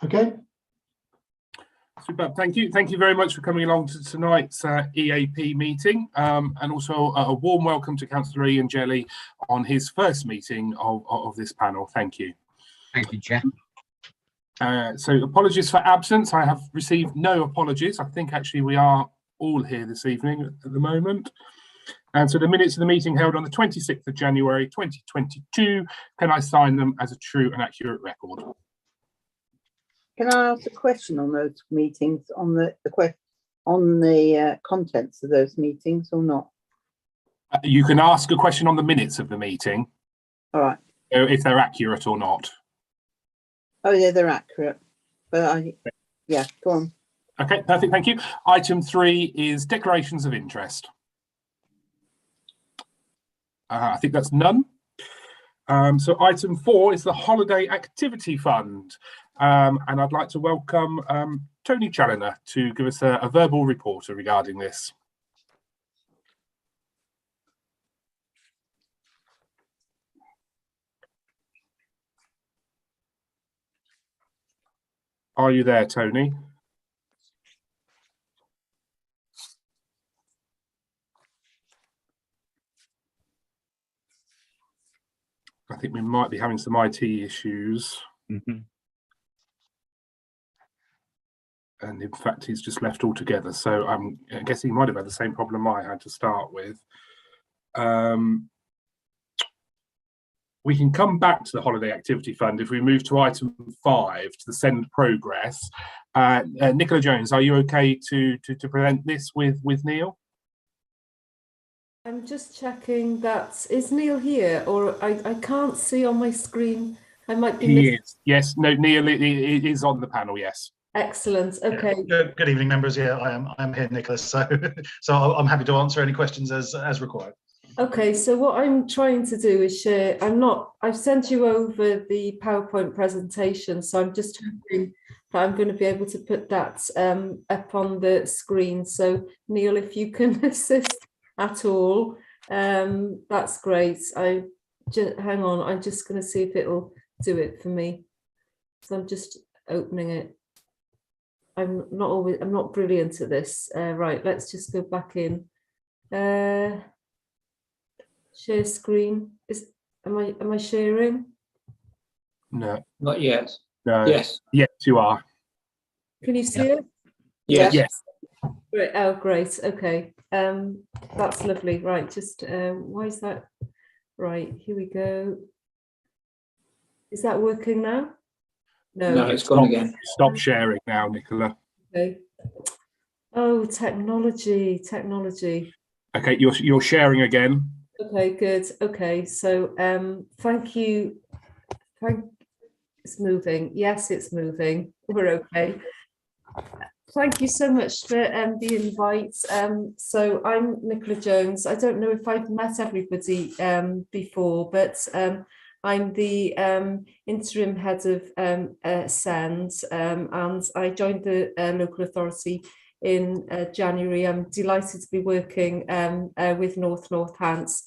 Okay. Super. Thank you. Thank you very much for coming along to tonight's EAP meeting, and also a warm welcome to Councillor Ian Jelly on his first meeting of this panel. Thank you. Thank you, Chair. So apologies for absence. I have received no apologies. I think actually we are all here this evening at the moment. And so the minutes of the meeting held on the 26th of January 2022, can I sign them as a true and accurate record? Can I ask a question on those meetings, on the contents of those meetings or not? You can ask a question on the minutes of the meeting. All right. If they're accurate or not. Oh yeah, they're accurate. But yeah, go on. Okay, perfect, thank you. Item 3 is declarations of interest. I think that's none. So item 4 is the Holiday Activity Fund. And I'd like to welcome Tony Challoner to give us a verbal report regarding this. Are you there, Tony? I think we might be having some IT issues. Mm-hmm. And in fact, he's just left altogether. So I'm guessing he might have had the same problem I had to start with. We can come back to the Holiday Activity Fund if we move to item 5, to the send progress. Nicola Jones, are you okay to present this with Neil? I'm just checking that, is Neil here, or I can't see on my screen. I might be missing. He is. Yes, no, Neil is on the panel, yes. Excellent. Okay. Good evening, members. Yeah, I'm here, Nicholas. So I'm happy to answer any questions as required. Okay, so what I'm trying to do is share. I've sent you over the PowerPoint presentation, so I'm just hoping that I'm going to be able to put that up on the screen. So Neil, if you can assist at all, that's great. Hang on, I'm just going to see if it'll do it for me. So I'm just opening it. I'm not brilliant at this. Right, let's just go back in. Share screen. Am I sharing? No. Not yet. No. Yes. Yes, you are. Can you see it? Yes. Yes. Great. Oh, great. Okay. That's lovely. Right. Just why is that? Right. Here we go. Is that working now? No, it's gone again. Stop sharing now, Nicola. Okay. Oh, technology. Okay, you're sharing again. Okay, good. Okay, so thank you. It's moving. Yes, it's moving. We're okay. Thank you so much for the invite. So I'm Nicola Jones. I don't know if I've met everybody before, but I'm the interim head of SEND, and I joined the local authority in January. I'm delighted to be working with North Hants.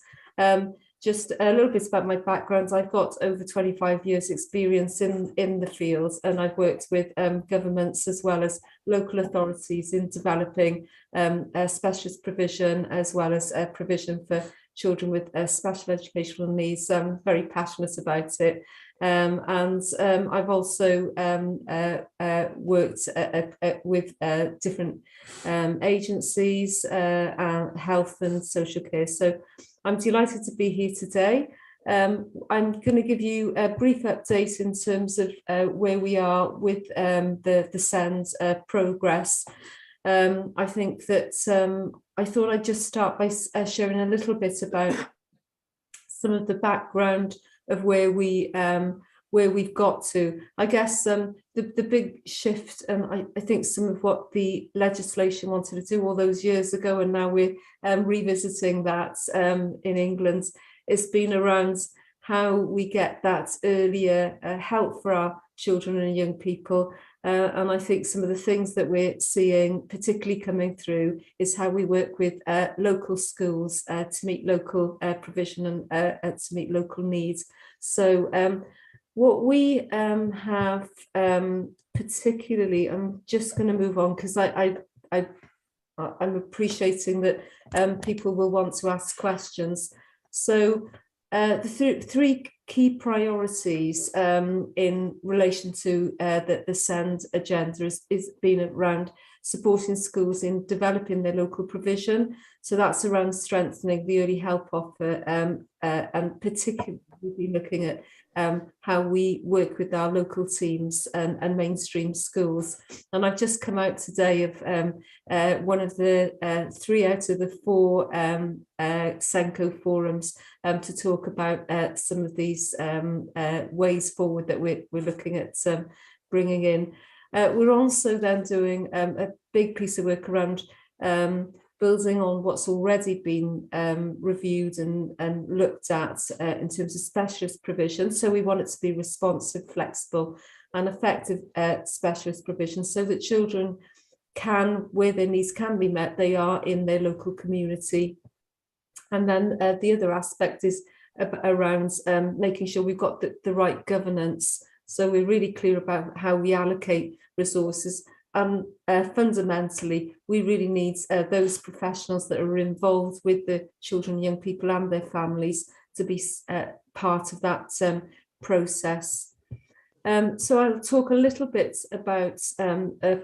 Just a little bit about my background. I've got over 25 years experience in the field, and I've worked with governments as well as local authorities in developing specialist provision as well as provision for children with special educational needs. I'm very passionate about it. And I've also worked with different agencies, health and social care. So I'm delighted to be here today. I'm going to give you a brief update in terms of where we are with the SEND progress. I think that I thought I'd just start by sharing a little bit about some of the background of where we've got to. I guess the big shift, and I think some of what the legislation wanted to do all those years ago, and now we're revisiting that in England, it's been around how we get that earlier help for our children and young people. And I think some of the things that we're seeing, particularly coming through, is how we work with local schools to meet local provision and to meet local needs. So what we have particularly, I'm just going to move on because I'm appreciating that people will want to ask questions. So the three key priorities in relation to the SEND agenda is been around supporting schools in developing their local provision. So that's around strengthening the early help offer, and particularly we've been looking at how we work with our local teams and mainstream schools. And I've just come out today of one of the 3 out of the 4 SENCO forums to talk about some of these ways forward that we're looking at bringing in. We're also then doing a big piece of work around building on what's already been reviewed and looked at in terms of specialist provision. So we want it to be responsive, flexible and effective specialist provision so that children can, where their needs can be met, they are in their local community. And then the other aspect is around making sure we've got the right governance. So we're really clear about how we allocate resources. Fundamentally, we really need those professionals that are involved with the children, young people and their families to be part of that process. So I'll talk a little bit about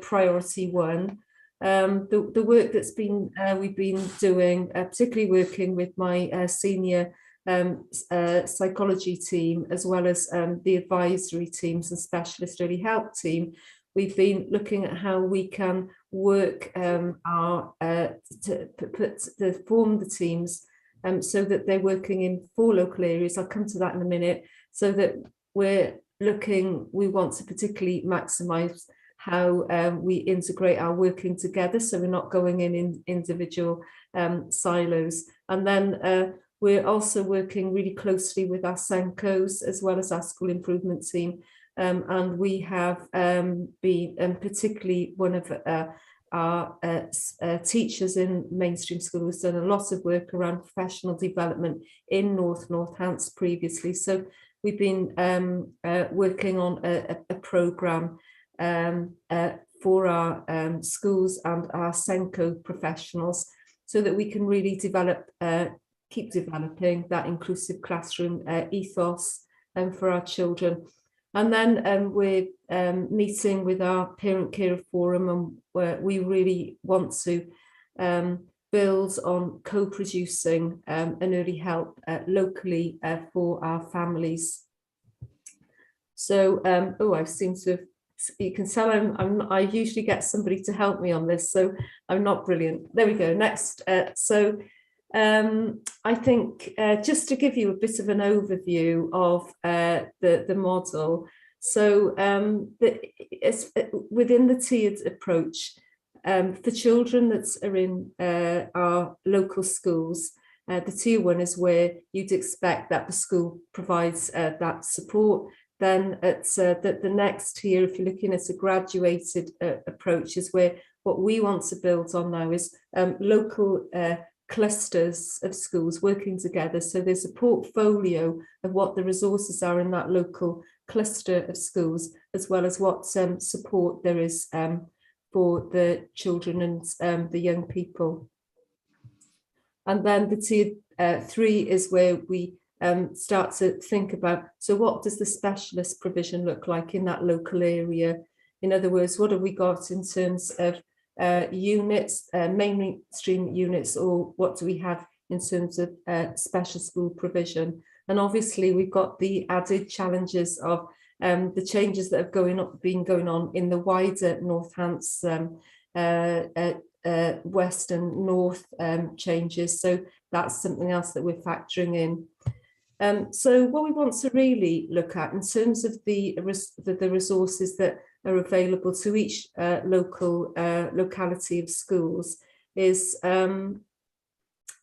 priority 1. The work that's been we've been doing, particularly working with my senior psychology team, as well as the advisory teams and specialist early help team. We've been looking at how we can work to form the teams so that they're working in 4 local areas. I'll come to that in a minute. So that we want to particularly maximise how we integrate our working together, so we're not going in individual silos. And then we're also working really closely with our SENCOs as well as our school improvement team. And we have been, particularly one of our teachers in mainstream schools, done a lot of work around professional development in Northants previously. So we've been working on a programme for our schools and our SENCO professionals so that we can really develop, keep developing that inclusive classroom ethos for our children. And then we're meeting with our Parent Carer Forum, and where we really want to build on co-producing an early help locally for our families. So, I seem to have, you can tell I usually get somebody to help me on this, so I'm not brilliant. There we go, next. I think just to give you a bit of an overview of the model. So within the tiered approach, for children that are in our local schools, the tier 1 is where you'd expect that the school provides that support. Then at the next tier, if you're looking at a graduated approach, is where what we want to build on now is local clusters of schools working together. So there's a portfolio of what the resources are in that local cluster of schools, as well as what support there is for the children and the young people. And then the tier 3 is where we start to think about, so what does the specialist provision look like in that local area? In other words, what have we got in terms of units, mainstream units, or what do we have in terms of special school provision? And obviously we've got the added challenges of the changes that have been going on in the wider Northants west and north changes. So that's something else that we're factoring in. So what we want to really look at in terms of the resources that are available to each locality of schools is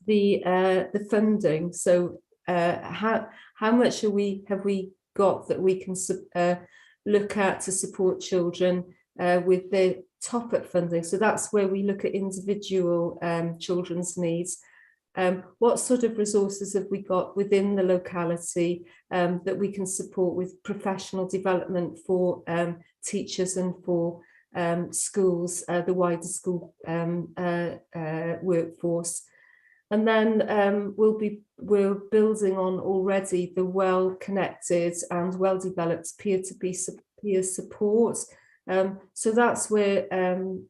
the funding. So how much have we got that we can look at to support children with their top-up funding? So that's where we look at individual children's needs. what sort of resources have we got within the locality that we can support with professional development for teachers and for schools, the wider school workforce. And then we're building on already the well-connected and well-developed peer support. So that's where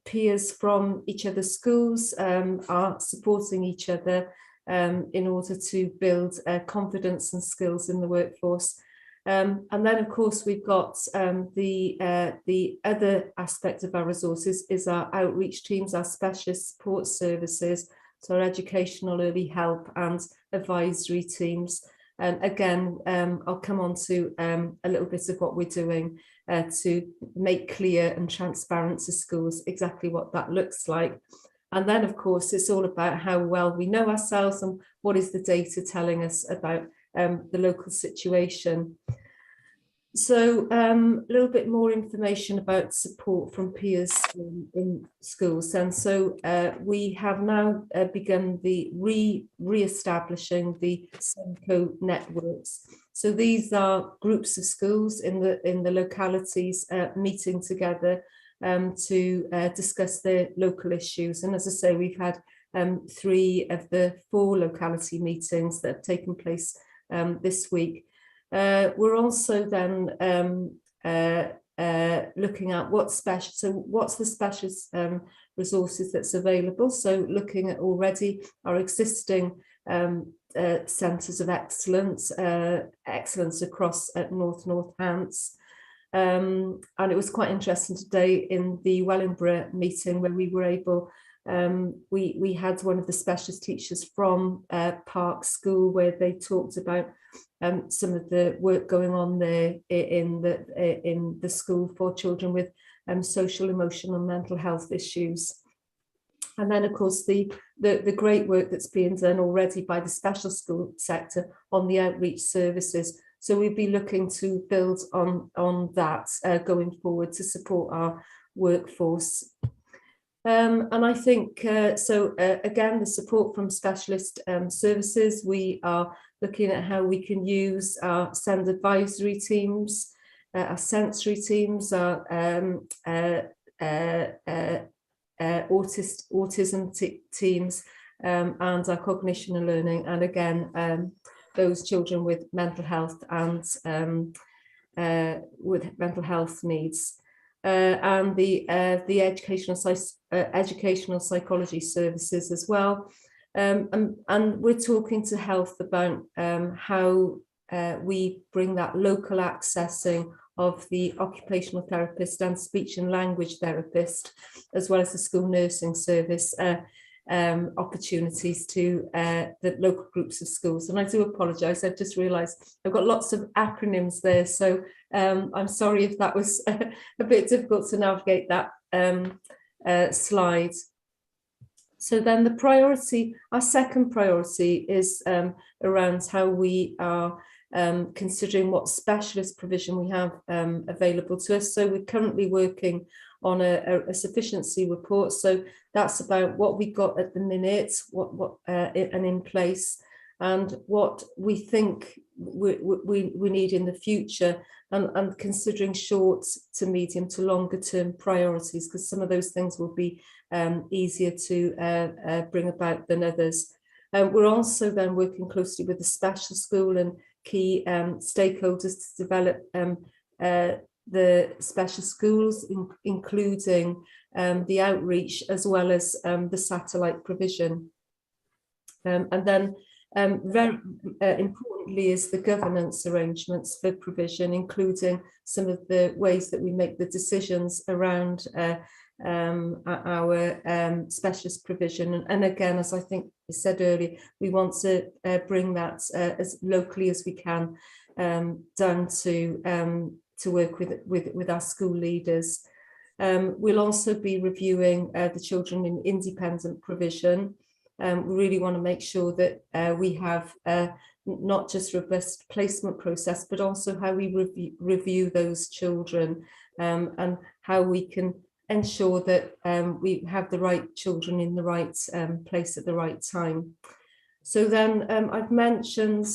peers from each other's schools are supporting each other in order to build confidence and skills in the workforce. And then, of course, we've got the other aspect of our resources is our outreach teams, our specialist support services, so our educational early help and advisory teams. Again, I'll come on to a little bit of what we're doing to make clear and transparent to schools exactly what that looks like. And then, of course, it's all about how well we know ourselves and what is the data telling us about the local situation. So a little bit more information about support from peers in schools. And so we have now begun the re-establishing the SENCO networks. So these are groups of schools in the localities meeting together to discuss their local issues. And as I say, we've had 3 of the 4 locality meetings that have taken place this week. We're also then looking at what's the specialist resources that's available. So looking at already our existing centres of excellence across at North Hants. And it was quite interesting today in the Wellingborough meeting where we were able, we had one of the specialist teachers from Park School where they talked about some of the work going on there in the school for children with social, emotional and mental health issues. And then, of course, the great work that's being done already by the special school sector on the outreach services. So we'll be looking to build on that going forward to support our workforce. And I think, again, the support from specialist services, we are looking at how we can use our SEND advisory teams, our sensory teams, our autism teams, and our cognition and learning. And again, those children with mental health and with mental health needs. And the educational psychology services as well. And we're talking to health about how we bring that local accessing of the occupational therapist and speech and language therapist, as well as the school nursing service opportunities to the local groups of schools. And I do apologise, I've just realised I've got lots of acronyms there, so I'm sorry if that was a bit difficult to navigate that slide. So then the priority, our second priority is around how we are considering what specialist provision we have available to us. So we're currently working on a sufficiency report. So that's about what we got at the minute, what and in place, and what we think we need in the future, and considering short to medium to longer term priorities, because some of those things will be easier to bring about than others. We're also then working closely with the special school and key stakeholders to develop the special schools, including the outreach as well as the satellite provision. And then very importantly is the governance arrangements for provision, including some of the ways that we make the decisions around our specialist provision. And again, as I think I said earlier, we want to bring that as locally as we can down to work with our school leaders. We'll also be reviewing the children in independent provision. We really want to make sure that we have not just robust placement process, but also how we review those children and how we can ensure that we have the right children in the right place at the right time. So then I've mentioned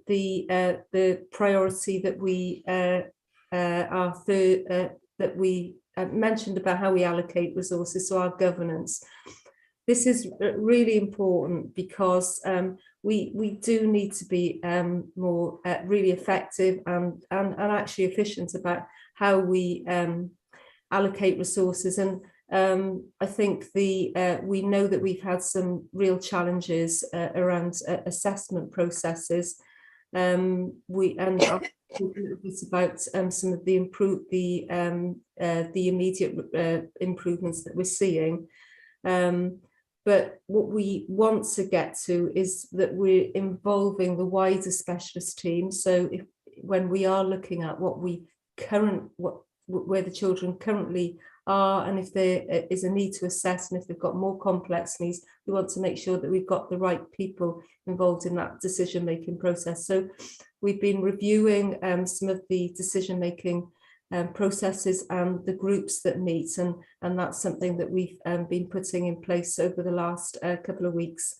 the priority that we mentioned about how we allocate resources, so our governance. This is really important because we do need to be more really effective and actually efficient about how we allocate resources. And I think we know that we've had some real challenges around assessment processes. It's about some of the immediate improvements that we're seeing. But what we want to get to is that we're involving the wider specialist team. So when we are looking at where the children currently are, and if there is a need to assess, and if they've got more complex needs, we want to make sure that we've got the right people involved in that decision-making process. So we've been reviewing some of the decision-making processes and the groups that meet, and that's something that we've been putting in place over the last couple of weeks.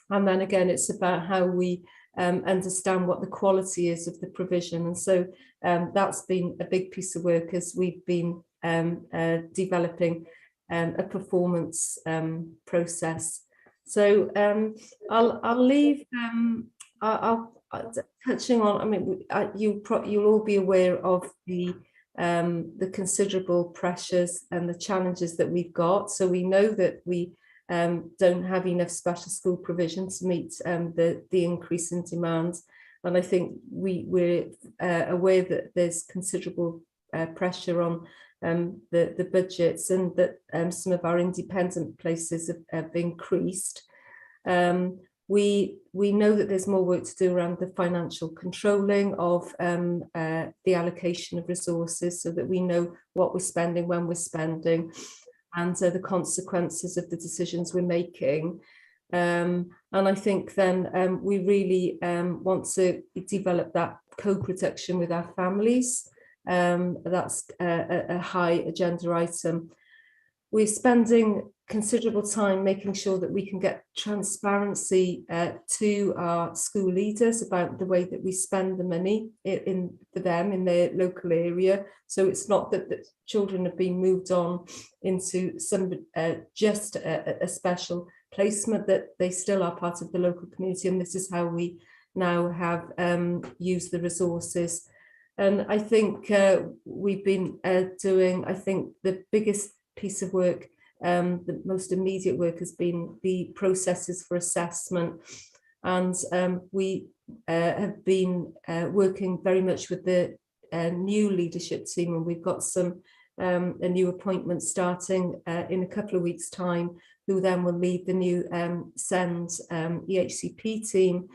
And then again, it's about how we understand what the quality is of the provision. And so that's been a big piece of work as we've been developing a performance process. So I'll leave, touching on, I mean, you'll all be aware of the considerable pressures and the challenges that we've got. So we know that we don't have enough special school provision to meet the increase in demand. And I think we're aware that there's considerable pressure on the budgets, and that some of our independent places have increased. We know that there's more work to do around the financial controlling of the allocation of resources, so that we know what we're spending, when we're spending, and the consequences of the decisions we're making. And I think then we really want to develop that co-production with our families. That's a high agenda item. We're spending considerable time making sure that we can get transparency to our school leaders about the way that we spend the money for them in their local area. So it's not that the children have been moved on into some just a special placement, that they still are part of the local community, and this is how we now have used the resources. And I think we've been doing, I think the biggest piece of work, the most immediate work, has been the processes for assessment. And we have been working very much with the new leadership team, and we've got some a new appointment starting in a couple of weeks' time, who then will lead the new SEND EHCP team.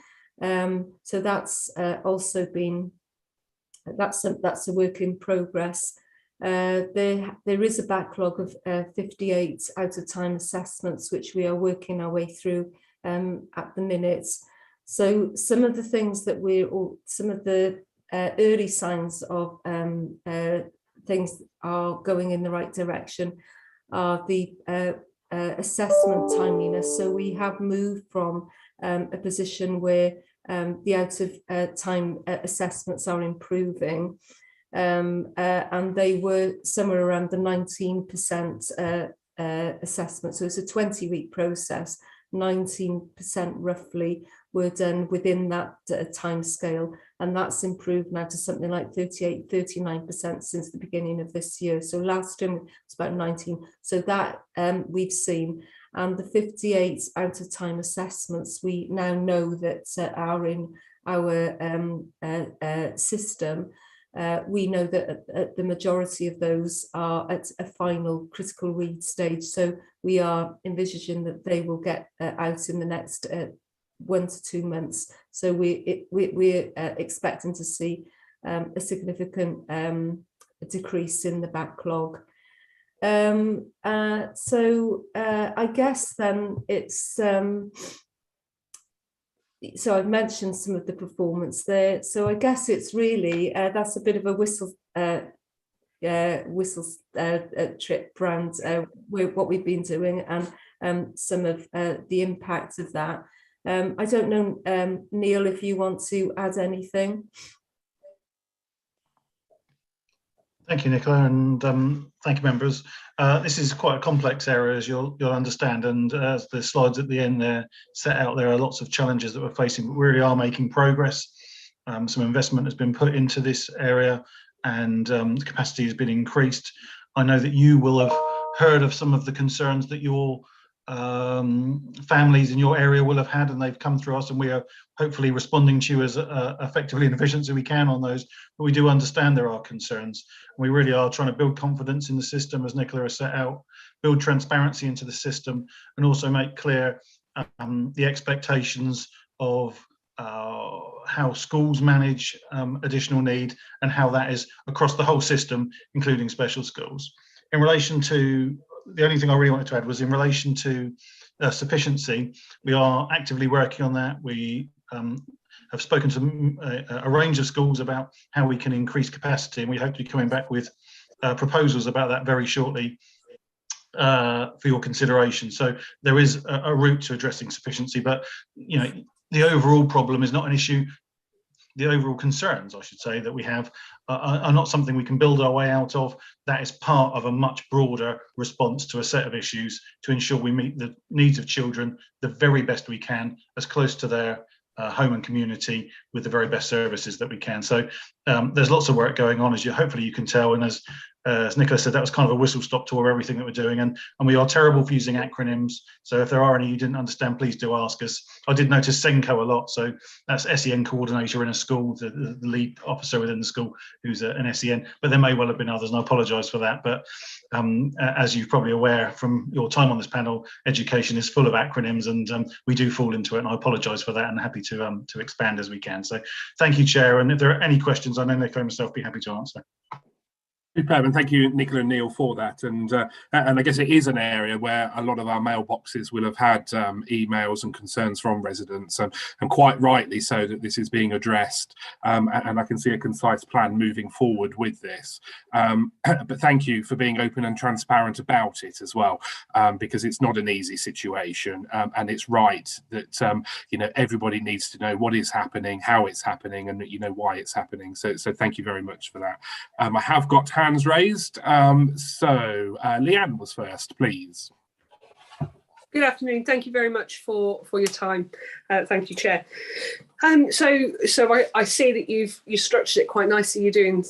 So that's also been, that's a work in progress. There is a backlog of 58 out-of-time assessments, which we are working our way through at the minute. So some of the things that some of the early signs of things are going in the right direction are the assessment timeliness. So we have moved from a position where the out-of-time assessments are improving, and they were somewhere around the 19% assessment. So it's a 20-week process. 19% roughly were done within that time scale, and that's improved now to something like 39% since the beginning of this year. So last year it's about 19. So that we've seen, and the 58 out of time assessments we now know that are in our system. We know that the majority of those are at a final critical read stage. So we are envisaging that they will get out in the next 1 to 2 months. So we're expecting to see a significant decrease in the backlog. So I guess then it's so I've mentioned some of the performance there. So I guess it's really that's a bit of a whistle trip around what we've been doing, and some of the impact of that. I don't know, Neil, if you want to add anything. Thank you, Nicola, and thank you, members. This is quite a complex area, as you'll understand, and as the slides at the end there set out, there are lots of challenges that we're facing, but we really are making progress. Some investment has been put into this area, and capacity has been increased. I know that you will have heard of some of the concerns that your families in your area will have had, and they've come through us, and we are hopefully responding to you as effectively and efficiently as we can on those. But we do understand there are concerns. We really are trying to build confidence in the system, as Nicola has set out, build transparency into the system, and also make clear the expectations of how schools manage additional need, and how that is across the whole system, including special schools. In relation to, the only thing I really wanted to add was in relation to sufficiency. We are actively working on that. We have spoken to a range of schools about how we can increase capacity, and we hope to be coming back with proposals about that very shortly for your consideration. So there is a route to addressing sufficiency, but you know, the overall problem is not an issue. The overall concerns, I should say, that we have are not something we can build our way out of. That is part of a much broader response to a set of issues to ensure we meet the needs of children the very best we can, as close to their home and community with the very best services that we can. So there's lots of work going on, as hopefully you can tell, and as Nicola said, that was kind of a whistle-stop tour of everything that we're doing, and we are terrible for using acronyms, so if there are any you didn't understand, please do ask us. I did notice SENCO a lot, so that's SEN coordinator in a school, the lead officer within the school who's an SEN, but there may well have been others, and I apologise for that. But as you're probably aware from your time on this panel, education is full of acronyms, and we do fall into it, and I apologise for that, and happy to expand as we can. So thank you, Chair, and if there are any questions, I know Nicola and myself will be happy to answer. Superb, and thank you, Nicola and Neil, for that. And I guess it is an area where a lot of our mailboxes will have had emails and concerns from residents, and quite rightly so, that this is being addressed. And I can see a concise plan moving forward with this. But thank you for being open and transparent about it as well, because it's not an easy situation, and it's right that you know, everybody needs to know what is happening, how it's happening, and you know why it's happening. So thank you very much for that. I have got hands raised. So Leanne was first, please. Good afternoon. Thank you very much for your time. Thank you, Chair. So I see that you've structured it quite nicely. You're doing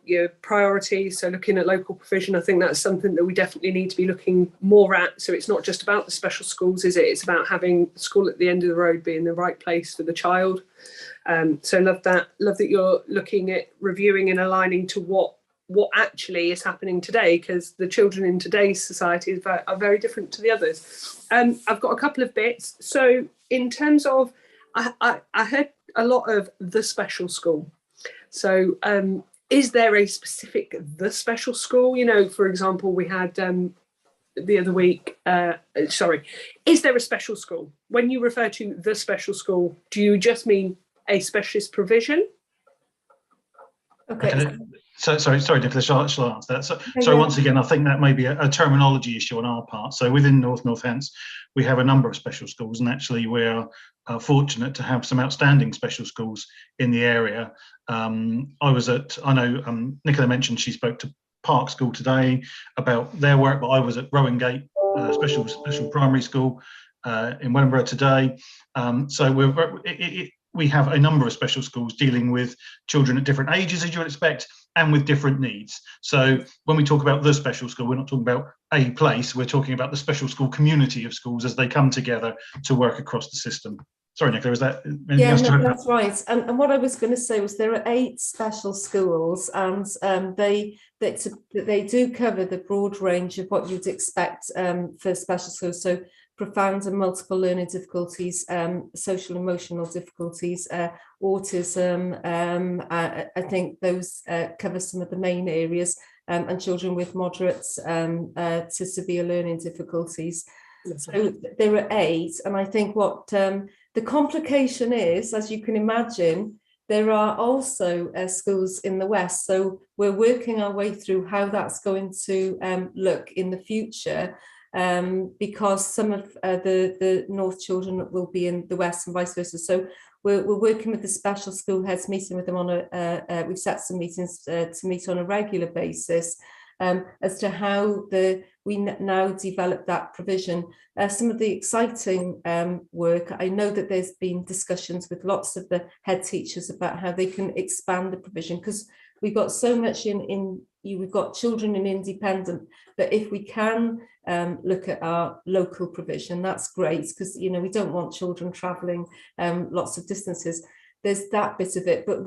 your priorities, so looking at local provision. I think that's something that we definitely need to be looking more at. So it's not just about the special schools, is it? It's about having school at the end of the road being the right place for the child. So love that you're looking at reviewing and aligning to what actually is happening today, because the children in today's society are very different to the others. I've got a couple of bits. So in terms of, I heard a lot of the special school. So is there a specific the special school? You know, for example, we had the other week, is there a special school? When you refer to the special school, do you just mean a specialist provision? Okay. So sorry, Nicola, shall I answer that? So once again, I think that may be a terminology issue on our part. So within Northants, we have a number of special schools, and actually we're fortunate to have some outstanding special schools in the area. I know Nicola mentioned she spoke to Park School today about their work, but I was at Rowingate special primary school in Wellingborough today. So we have a number of special schools dealing with children at different ages, as you would expect, and with different needs. So when we talk about the special school, we're not talking about a place, we're talking about the special school community of schools as they come together to work across the system. Sorry, Nicola, is that anything else to add? That's right. And what I was going to say was there are 8 special schools, and they do cover the broad range of what you'd expect for special schools. So profound and multiple learning difficulties, social emotional difficulties, autism. I think those cover some of the main areas, and children with moderate to severe learning difficulties. So there are 8, and I think what the complication is, as you can imagine, there are also schools in the West. So we're working our way through how that's going to look in the future. because some of the North children will be in the West and vice versa. So we're working with the special school heads, meeting with them on we've set some meetings to meet on a regular basis as to how we now develop that provision. Some of the exciting work, I know that there's been discussions with lots of the head teachers about how they can expand the provision, because we've got so much we've got children in independent, but if we can look at our local provision, that's great, because we don't want children travelling lots of distances. There's that bit of it, but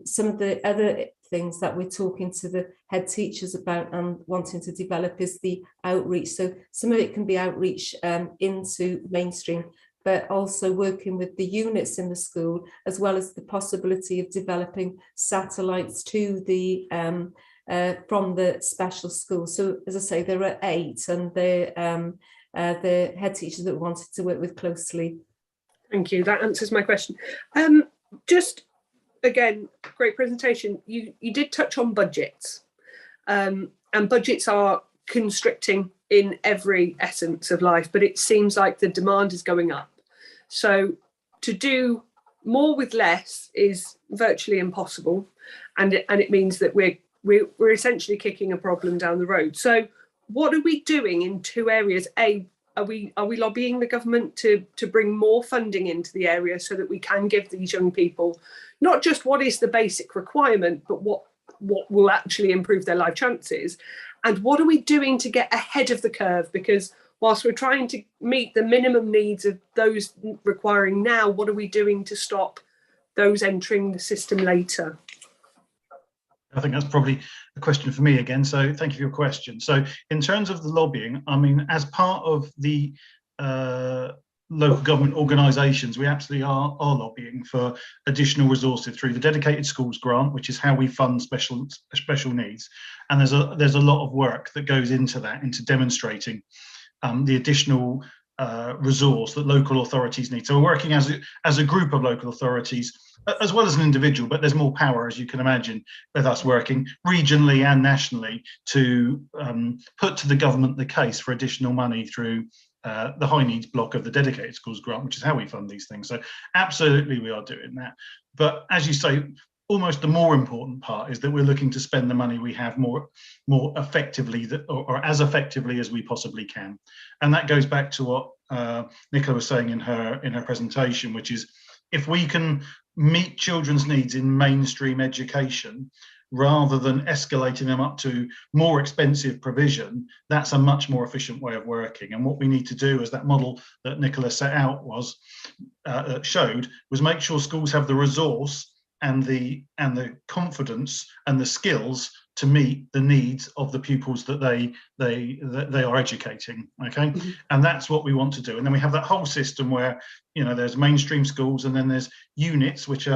some of the other things that we're talking to the head teachers about and wanting to develop is the outreach. So some of it can be outreach into mainstream, but also working with the units in the school, as well as the possibility of developing satellites to the from the special school. So as I say, there are 8, and they're the head teachers that we wanted to work with closely. Thank you. That answers my question. Just again, great presentation. You did touch on budgets, and budgets are constricting in every essence of life, but it seems like the demand is going up. So to do more with less is virtually impossible, and it means that we're essentially kicking a problem down the road. So what are we doing in 2 areas? Are we lobbying the government to bring more funding into the area so that we can give these young people not just what is the basic requirement, but what will actually improve their life chances? And what are we doing to get ahead of the curve? Because whilst we're trying to meet the minimum needs of those requiring now, what are we doing to stop those entering the system later? I think that's probably a question for me again. So thank you for your question. So in terms of the lobbying, I mean, as part of the local government organisations, we absolutely are lobbying for additional resources through the dedicated schools grant, which is how we fund special needs. And there's a lot of work that goes into that, into demonstrating the additional resource that local authorities need. So we're working as a group of local authorities, as well as an individual, but there's more power, as you can imagine, with us working regionally and nationally to put to the government the case for additional money through the high needs block of the dedicated schools grant, which is how we fund these things. So absolutely we are doing that. But as you say, almost the more important part is that we're looking to spend the money we have more effectively, or as effectively as we possibly can. And that goes back to what Nicola was saying in her presentation, which is if we can meet children's needs in mainstream education rather than escalating them up to more expensive provision, that's a much more efficient way of working. And what we need to do, as that model that Nicola set out showed, was make sure schools have the resource and the confidence and the skills to meet the needs of the pupils that they are educating. Okay, and that's what we want to do. And then we have that whole system where there's mainstream schools, and then there's units which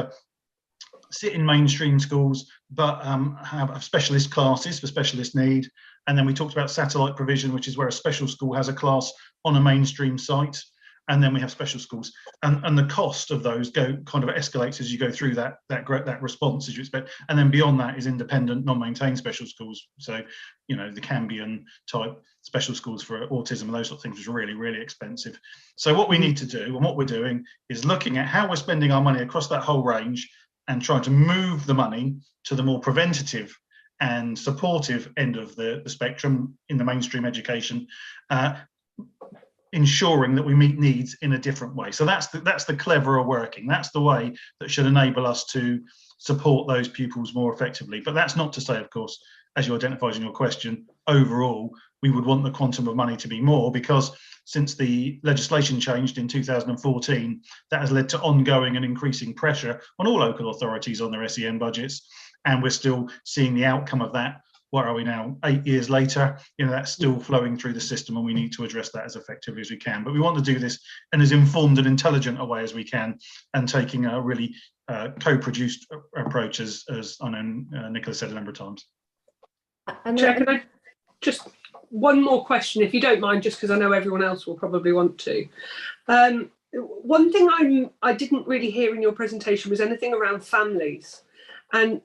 sit in mainstream schools but have specialist classes for specialist need. And then we talked about satellite provision, which is where a special school has a class on a mainstream site. And then we have special schools, and the cost of those kind of escalates as you go through that response, as you expect. And then beyond that is independent, non-maintained special schools. So, the Cambion type special schools for autism and those sort of things is really, really expensive. So what we need to do, and what we're doing, is looking at how we're spending our money across that whole range and trying to move the money to the more preventative and supportive end of the spectrum in the mainstream education, ensuring that we meet needs in a different way. So that's the cleverer working. That's the way that should enable us to support those pupils more effectively. But that's not to say, of course, as you identified in your question, overall, we would want the quantum of money to be more, because since the legislation changed in 2014, that has led to ongoing and increasing pressure on all local authorities on their SEN budgets. And we're still seeing the outcome of that. Where are we now? 8 years later, that's still flowing through the system, and we need to address that as effectively as we can. But we want to do this in as informed and intelligent a way as we can, and taking a really co-produced approach, as I know Nicola said a number of times. Chair, can I just one more question, if you don't mind, just because I know everyone else will probably want to. One thing I didn't really hear in your presentation was anything around families, and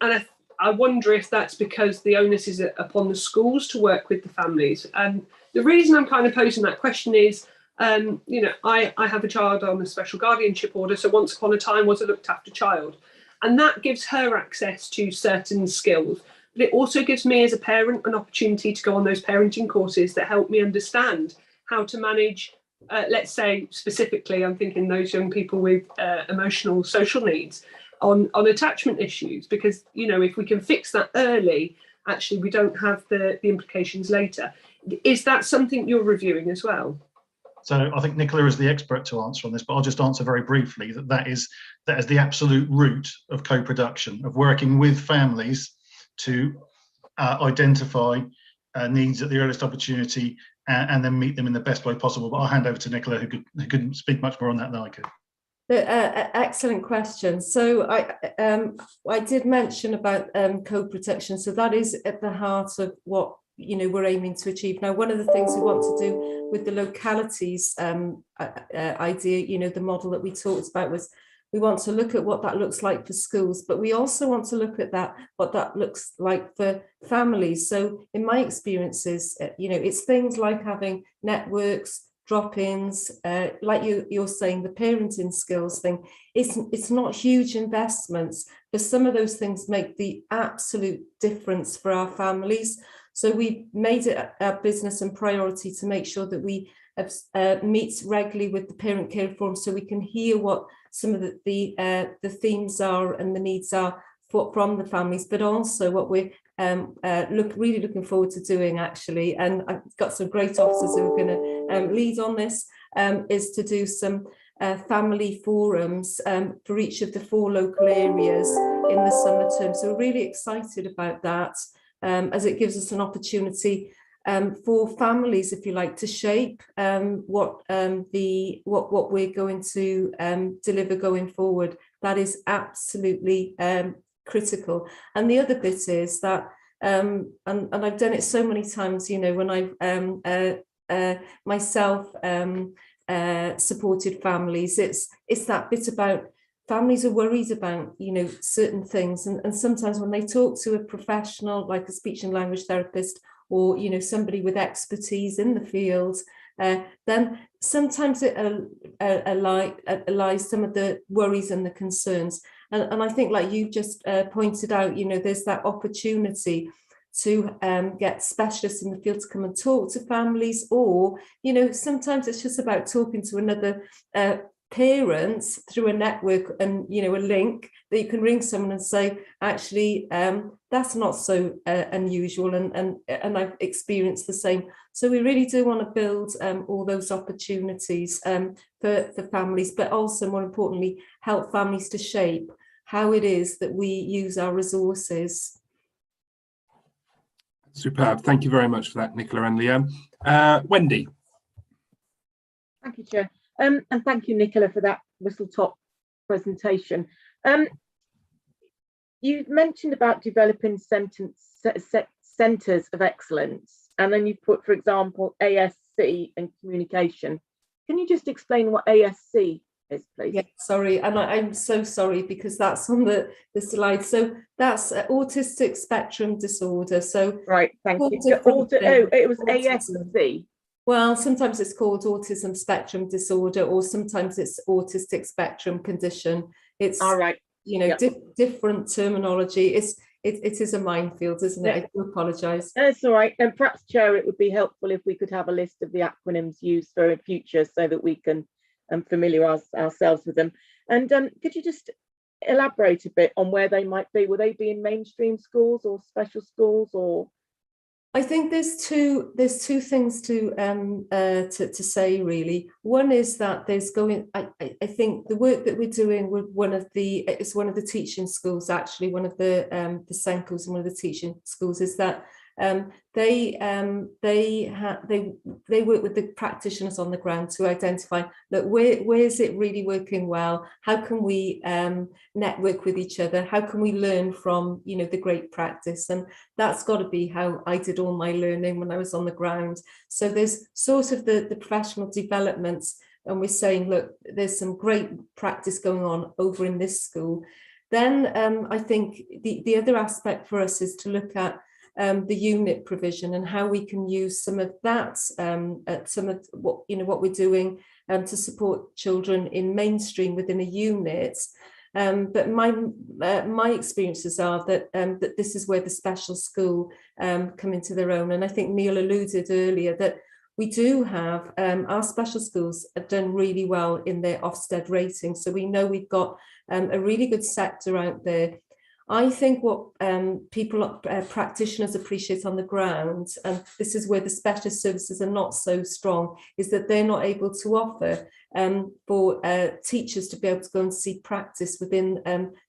I wonder if that's because the onus is upon the schools to work with the families. And the reason I'm kind of posing that question is, you know, I have a child on a special guardianship order, so once upon a time was a looked after child, and that gives her access to certain skills. But it also gives me as a parent an opportunity to go on those parenting courses that help me understand how to manage, let's say specifically, I'm thinking those young people with emotional social needs on attachment issues, because, you know, if we can fix that early, actually we don't have the implications later. Is that something you're reviewing as well? So I think Nicola is the expert to answer on this, but I'll just answer very briefly that is the absolute root of co-production, of working with families to identify needs at the earliest opportunity and then meet them in the best way possible. But I'll hand over to Nicola, who could speak much more on that than I could. Excellent question. So I did mention about co-production. So that is at the heart of what, you know, we're aiming to achieve. Now, one of the things we want to do with the localities idea, you know, the model that we talked about, was we want to look at what that looks like for schools, but we also want to look at what that looks like for families. So in my experiences, you know, it's things like having networks, drop-ins, like you're saying, the parenting skills thing. It's not huge investments, but some of those things make the absolute difference for our families. So we made it our business and priority to make sure that we meet regularly with the Parent Care Forum, so we can hear what some of the themes are and the needs are from the families, but also what we're really looking forward to doing, actually, and I've got some great officers who are going to lead on this, is to do some family forums for each of the 4 local areas in the summer term. So we're really excited about that, as it gives us an opportunity for families, if you like, to shape what we're going to deliver going forward. That is absolutely critical. And the other bit is that, and I've done it so many times, you know, when I've myself supported families, it's that bit about families are worried about, you know, certain things, and sometimes when they talk to a professional like a speech and language therapist, or, you know, somebody with expertise in the field, then sometimes it allies some of the worries and the concerns. And I think, like you just pointed out, you know, there's that opportunity to get specialists in the field to come and talk to families, or, you know, sometimes it's just about talking to another parents through a network and, you know, a link that you can ring someone and say, actually, that's not so unusual, and I've experienced the same. So we really do want to build all those opportunities for families, but also, more importantly, help families to shape how it is that we use our resources. Superb. Thank you very much for that, Nicola and Leanne. Wendy. Thank you, Chair. And thank you, Nicola, for that whistle-top presentation. You mentioned about developing centres of excellence, and then you put, for example, ASC and communication. Can you just explain what ASC is, please? Yeah, sorry, and I'm so sorry, because that's on the slide. So that's autistic spectrum disorder. So right, thank you. It was ASC. Well, sometimes it's called autism spectrum disorder, or sometimes it's autistic spectrum condition. It's all right. You know, different terminology. It is a minefield, isn't it? I do apologise. That's all right. And perhaps, Chair, it would be helpful if we could have a list of the acronyms used for future, so that we can familiarise ourselves with them. And could you just elaborate a bit on where they might be? Will they be in mainstream schools or special schools, or? I think there's two things to say, really. One is that there's I think the work that we're doing with one of the teaching schools, actually, one of the Senkos and one of the teaching schools, is that they work with the practitioners on the ground to identify, look, where is it really working well? How can we network with each other? How can we learn from, you know, the great practice? And that's got to be how I did all my learning when I was on the ground. So there's sort of the professional developments, and we're saying, look, there's some great practice going on over in this school. Then I think the other aspect for us is to look at the unit provision and how we can use some of that, some of what we're doing to support children in mainstream within a unit. But my experiences are that that this is where the special school come into their own. And I think Neil alluded earlier that we do have our special schools have done really well in their Ofsted rating. So we know we've got a really good sector out there. I think what practitioners appreciate on the ground, and this is where the specialist services are not so strong, is that they're not able to offer for teachers to be able to go and see practice within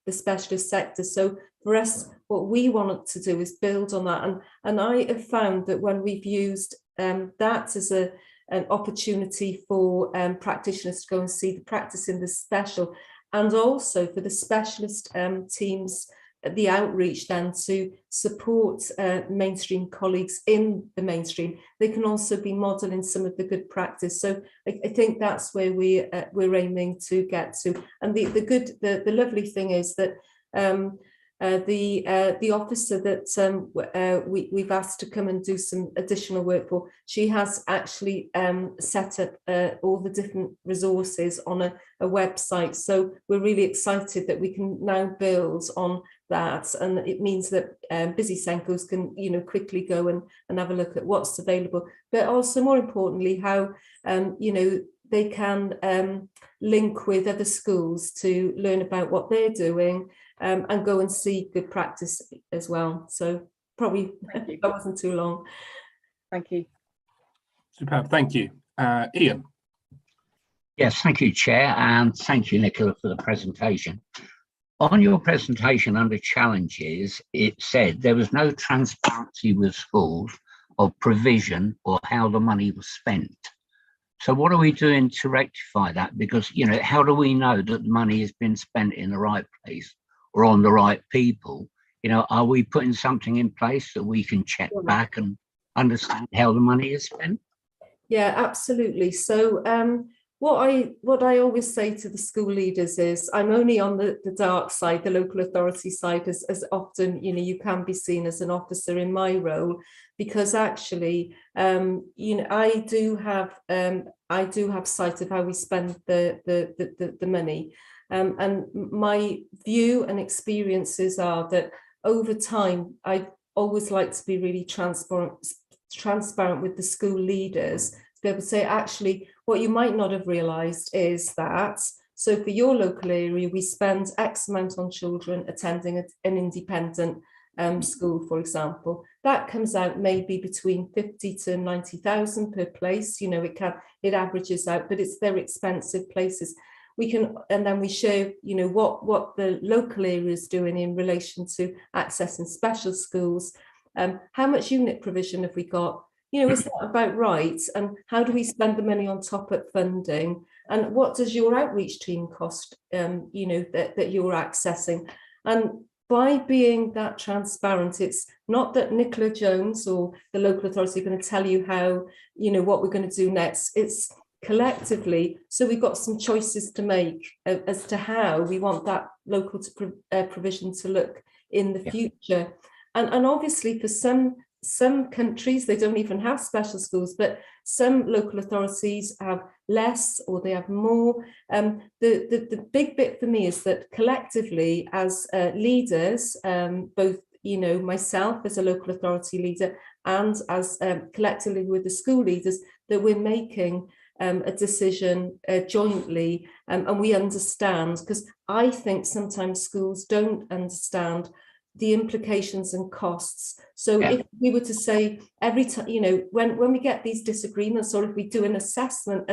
the specialist sector. So for us, what we wanted to do is build on that. And I have found that when we've used that as an opportunity for practitioners to go and see the practice in the special, and also for the specialist teams, the outreach then to support mainstream colleagues in the mainstream, they can also be modelling some of the good practice. So I think that's where we're aiming to get to. And the lovely thing is that the officer that we've asked to come and do some additional work for, she has actually set up all the different resources on a website. So we're really excited that we can now build on that, and it means that busy Senkos can quickly go and have a look at what's available, but also more importantly how they can link with other schools to learn about what they're doing and go and see good practice as well. So probably that wasn't too long. Thank you. Superb, thank you. Ian. Yes, thank you, Chair, and thank you, Nicola, for the presentation. On your presentation under challenges, it said there was no transparency with schools of provision or how the money was spent. So what are we doing to rectify that? Because, how do we know that the money has been spent in the right place or on the right people? Are we putting something in place that we can check back and understand how the money is spent? Yeah, absolutely. So what I always say to the school leaders is I'm only on the dark side, the local authority side, as often you can be seen as an officer in my role, because actually I do have sight of how we spend the money, and my view and experiences are that over time I always like to be really transparent with the school leaders, to be able to say, actually, what you might not have realised is that, so for your local area, we spend X amount on children attending an independent school, for example. That comes out maybe between 50 to 90,000 per place. It averages out, but it's very expensive places. We can, and then we show, what the local area is doing in relation to accessing special schools. How much unit provision have we got? Is that about right? And how do we spend the money on top-up funding? And what does your outreach team cost, that you're accessing? And by being that transparent, it's not that Nicola Jones or the local authority are going to tell you how, what we're going to do next. It's collectively, so we've got some choices to make as to how we want that local provision to look in the future. And obviously for some countries, they don't even have special schools, but some local authorities have less or they have more. The big bit for me is that collectively as leaders, both myself as a local authority leader and as collectively with the school leaders, that we're making a decision jointly, and we understand, because I think sometimes schools don't understand the implications and costs. So if we were to say every time, when we get these disagreements, or if we do an assessment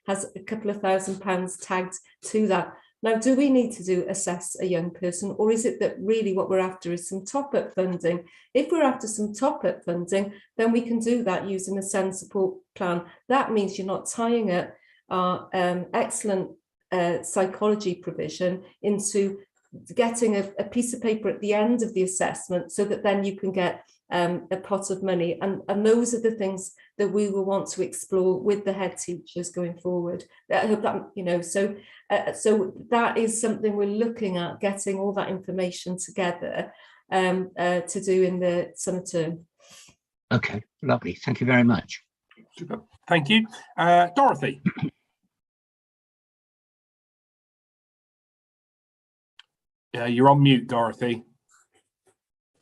has a couple of £1,000 tagged to that. Now, do we need to assess a young person, or is it that really what we're after is some top-up funding? If we're after some top-up funding, then we can do that using a SEND support plan. That means you're not tying up our excellent psychology provision into getting a piece of paper at the end of the assessment so that then you can get a pot of money. And those are the things that we will want to explore with the head teachers going forward. I hope that, you know, so that is something we're looking at, getting all that information together to do in the summer term. Okay, lovely. Thank you very much. Super. Thank you. Dorothy. Yeah, you're on mute, Dorothy.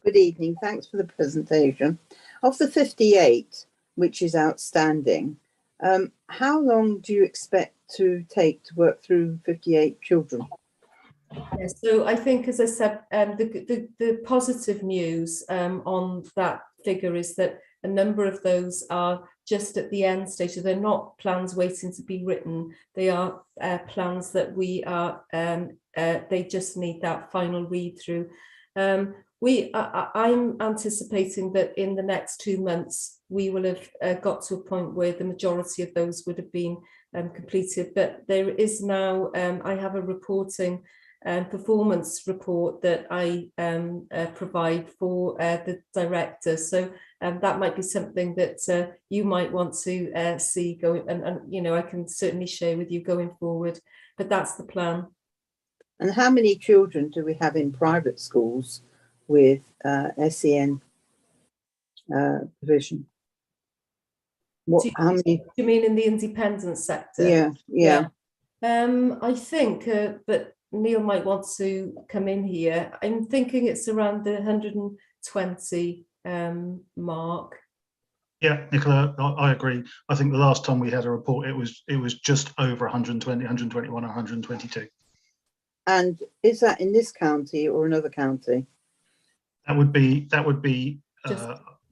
Good evening. Thanks for the presentation. Of the 58, which is outstanding, how long do you expect to take to work through 58 children? Yeah, so I think, as I said, the positive news on that figure is that a number of those are just at the end stage. So they're not plans waiting to be written. They are plans that we are, they just need that final read through. I'm anticipating that in the next 2 months, we will have got to a point where the majority of those would have been completed. But there is now, I have a reporting performance report that I provide for the director. So that might be something that you might want to see going, and you know, I can certainly share with you going forward, but that's the plan. And how many children do we have in private schools with SEN provision? How many? You mean in the independent sector? Yeah. I think, but Neil might want to come in here. I'm thinking it's around the 120 mark. Yeah, Nicola, I agree. I think the last time we had a report, it was just over 120, 121 or 122. And is that in this county or another county? That would be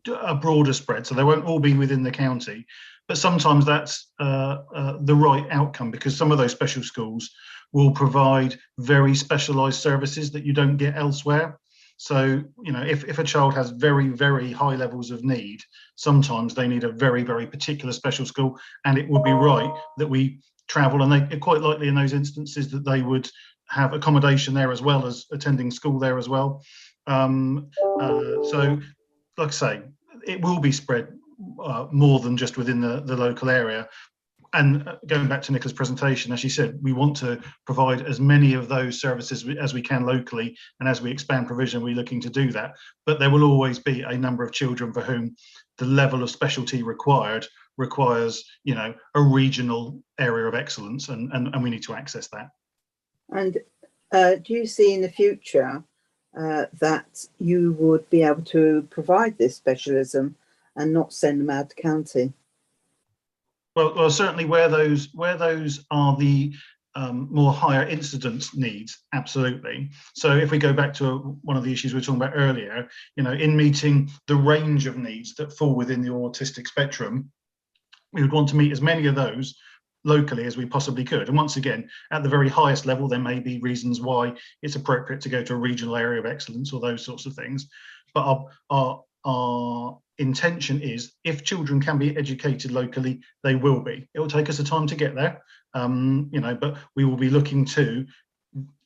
a broader spread, so they won't all be within the county, but sometimes that's the right outcome, because some of those special schools will provide very specialised services that you don't get elsewhere. So, you know, if a child has very, very high levels of need, sometimes they need a very, very particular special school, and it would be right that we travel, and they quite likely in those instances that they would have accommodation there as well as attending school there as well. So, like I say, it will be spread more than just within the local area. And going back to Nicola's presentation, as she said, we want to provide as many of those services as we can locally, and as we expand provision, we're looking to do that. But there will always be a number of children for whom the level of specialty requires, you know, a regional area of excellence, and we need to access that. And do you see in the future that you would be able to provide this specialism and not send them out to county? Well, certainly where those are the more higher incidence needs, absolutely. So if we go back to one of the issues we were talking about earlier, you know, in meeting the range of needs that fall within the autistic spectrum, we would want to meet as many of those locally as we possibly could. And once again, at the very highest level, there may be reasons why it's appropriate to go to a regional area of excellence or those sorts of things. But our intention is, if children can be educated locally, they will be. It will take us a time to get there, you know, but we will be looking to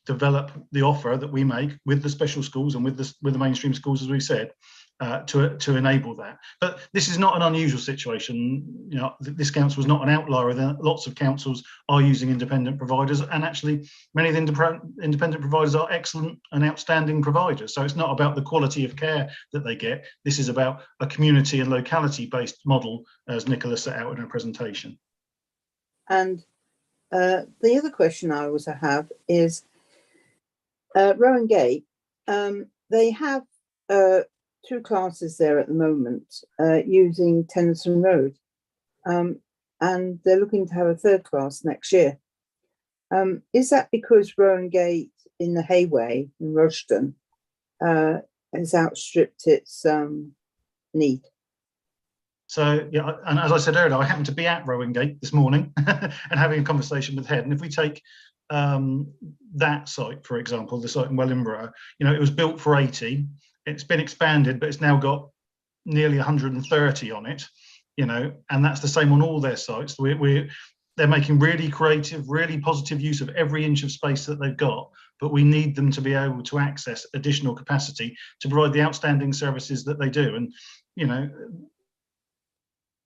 develop the offer that we make with the special schools and with the mainstream schools, as we said, to enable that. But this is not an unusual situation. You know, this council is not an outlier. Lots of councils are using independent providers, and actually many of the independent providers are excellent and outstanding providers. So it's not about the quality of care that they get. This is about a community and locality based model, as Nicola set out in her presentation. And the other question I also have is Rowan Gate. They have 2 classes there at the moment using Tennyson Road, and they're looking to have a 3rd class next year. Is that because Rowan Gate in the Hayway in Rushden has outstripped its need? So yeah, and as I said earlier, I happened to be at Rowan Gate this morning and having a conversation with Head. And if we take that site, for example, the site in Wellingborough, you know, it was built for 80. It's been expanded, but it's now got nearly 130 on it, you know, and that's the same on all their sites. They're making really creative, really positive use of every inch of space that they've got, but we need them to be able to access additional capacity to provide the outstanding services that they do. And, you know,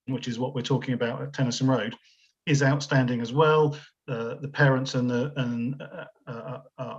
which is what we're talking about at Tennyson Road, is outstanding as well. The parents are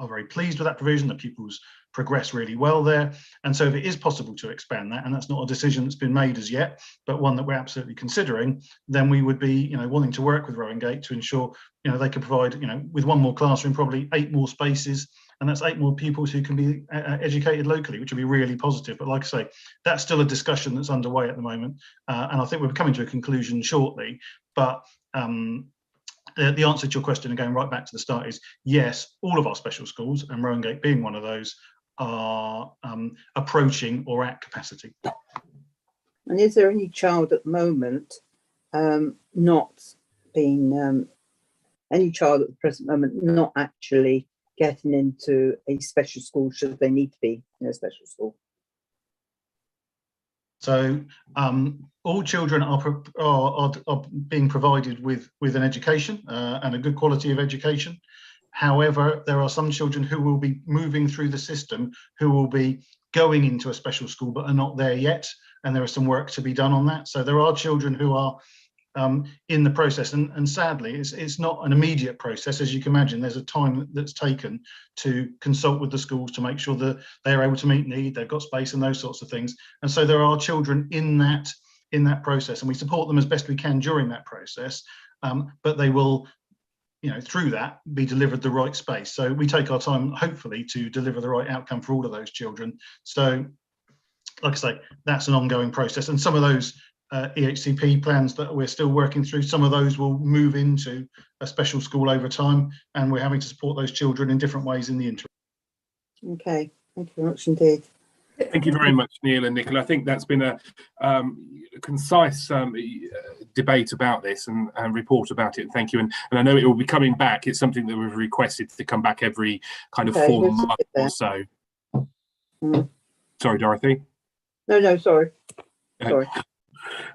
very pleased with that provision. The pupils progress really well there, and so if it is possible to expand that, and that's not a decision that's been made as yet, but one that we're absolutely considering, then we would be, you know, wanting to work with Rowan Gate to ensure, you know, they can provide, you know, with one more classroom, probably 8 more spaces, and that's 8 more pupils who can be educated locally, which would be really positive. But like I say, that's still a discussion that's underway at the moment, and I think we're coming to a conclusion shortly. But the answer to your question, again, right back to the start, is yes, all of our special schools, and Rowan Gate being one of those, are approaching or at capacity. And is there any child at the moment not being, any child at the present moment not actually getting into a special school should they need to be in a special school? So all children are being provided with an education and a good quality of education. However, there are some children who will be moving through the system who will be going into a special school but are not there yet, and there is some work to be done on that. So there are children who are in the process, and sadly it's not an immediate process. As you can imagine, there's a time that's taken to consult with the schools to make sure that they are able to meet need, they've got space and those sorts of things. And so there are children in that process, and we support them as best we can during that process, but they will, you know, through that be delivered the right space. So we take our time, hopefully, to deliver the right outcome for all of those children. So like I say, that's an ongoing process, and some of those EHCP plans that we're still working through, some of those will move into a special school over time, and we're having to support those children in different ways in the interim. Okay, thank you very much indeed. Thank you very much, Neil and Nicola. I think that's been a concise debate about this and report about it. Thank you. And I know it will be coming back. It's something that we've requested to come back every kind of 4 months or so. Sorry, Dorothy. No, sorry. Sorry.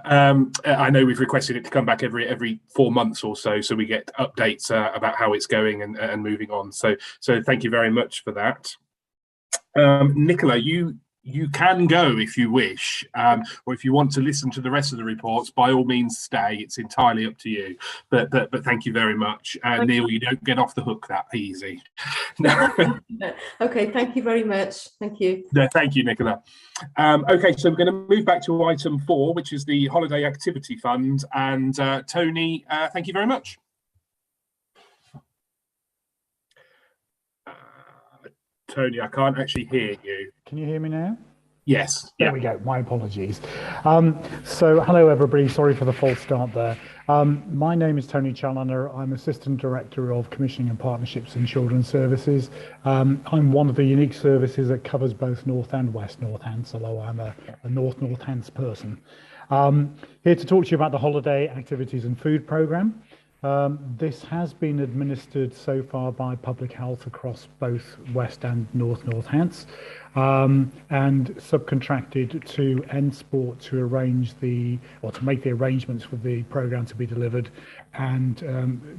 I know we've requested it to come back every 4 months or so we get updates about how it's going and moving on. So thank you very much for that. Nicola, you can go if you wish, or if you want to listen to the rest of the reports, by all means stay. It's entirely up to you. But thank you very much. Neil, you don't get off the hook that easy. No. Okay, thank you very much. Thank you. No, thank you, Nicola. Okay, so we're going to move back to item 4, which is the Holiday Activity Fund. And Tony, thank you very much. Tony, I can't actually hear you. Can you hear me now? Yes. There we go. My apologies. So hello, everybody. Sorry for the false start there. My name is Tony Challoner. I'm Assistant Director of Commissioning and Partnerships in Children's Services. I'm one of the unique services that covers both North and West Northants, although I'm a North Northants person. Here to talk to you about the Holiday Activities and Food Programme. This has been administered so far by Public Health across both West and North Northants, and subcontracted to N-Sport to make the arrangements for the programme to be delivered, and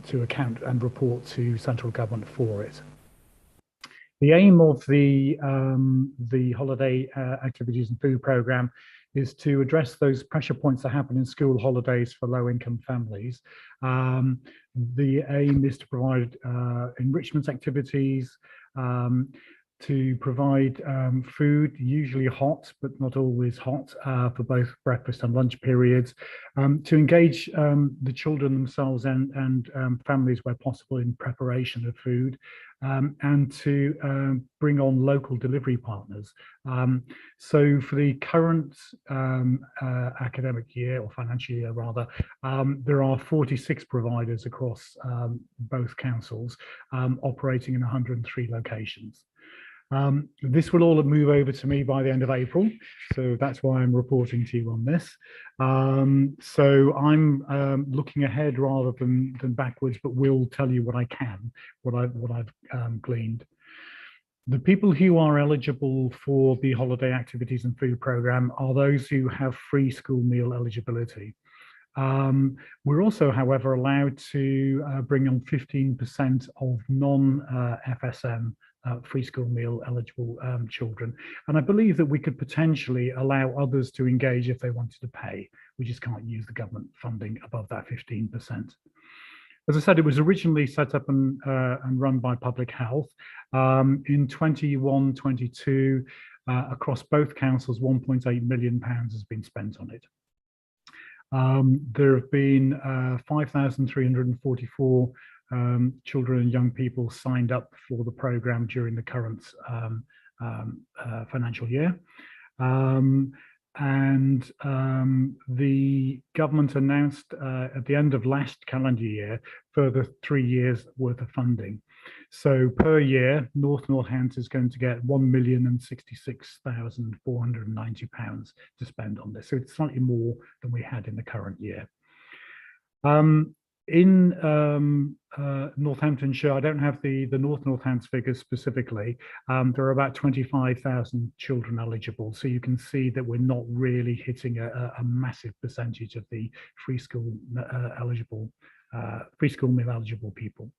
to account and report to central government for it. The aim of the Holiday Activities and Food Programme is to address those pressure points that happen in school holidays for low-income families. The aim is to provide enrichment activities, to provide food, usually hot, but not always hot, for both breakfast and lunch periods, to engage the children themselves and families where possible in preparation of food, and to bring on local delivery partners. So for the current academic year, or financial year rather, there are 46 providers across both councils, operating in 103 locations. This will all move over to me by the end of April, so that's why I'm reporting to you on this. So I'm looking ahead rather than backwards, but will tell you what I can, what I've gleaned. The people who are eligible for the Holiday Activities and Food Programme are those who have free school meal eligibility. We're also, however, allowed to bring on 15% of non-FSM free school meal eligible children. And I believe that we could potentially allow others to engage if they wanted to pay. We just can't use the government funding above that 15%. As I said, it was originally set up and run by Public Health. In 21-22, across both councils, £1.8 million has been spent on it. There have been 5,344 children and young people signed up for the programme during the current financial year. The government announced at the end of last calendar year further 3 years worth of funding. So per year, Northampton is going to get £1,066,490 to spend on this. So it's slightly more than we had in the current year. In Northamptonshire, I don't have the North Northants figures specifically. There are about 25,000 children eligible, so you can see that we're not really hitting a massive percentage of the free school meal eligible people.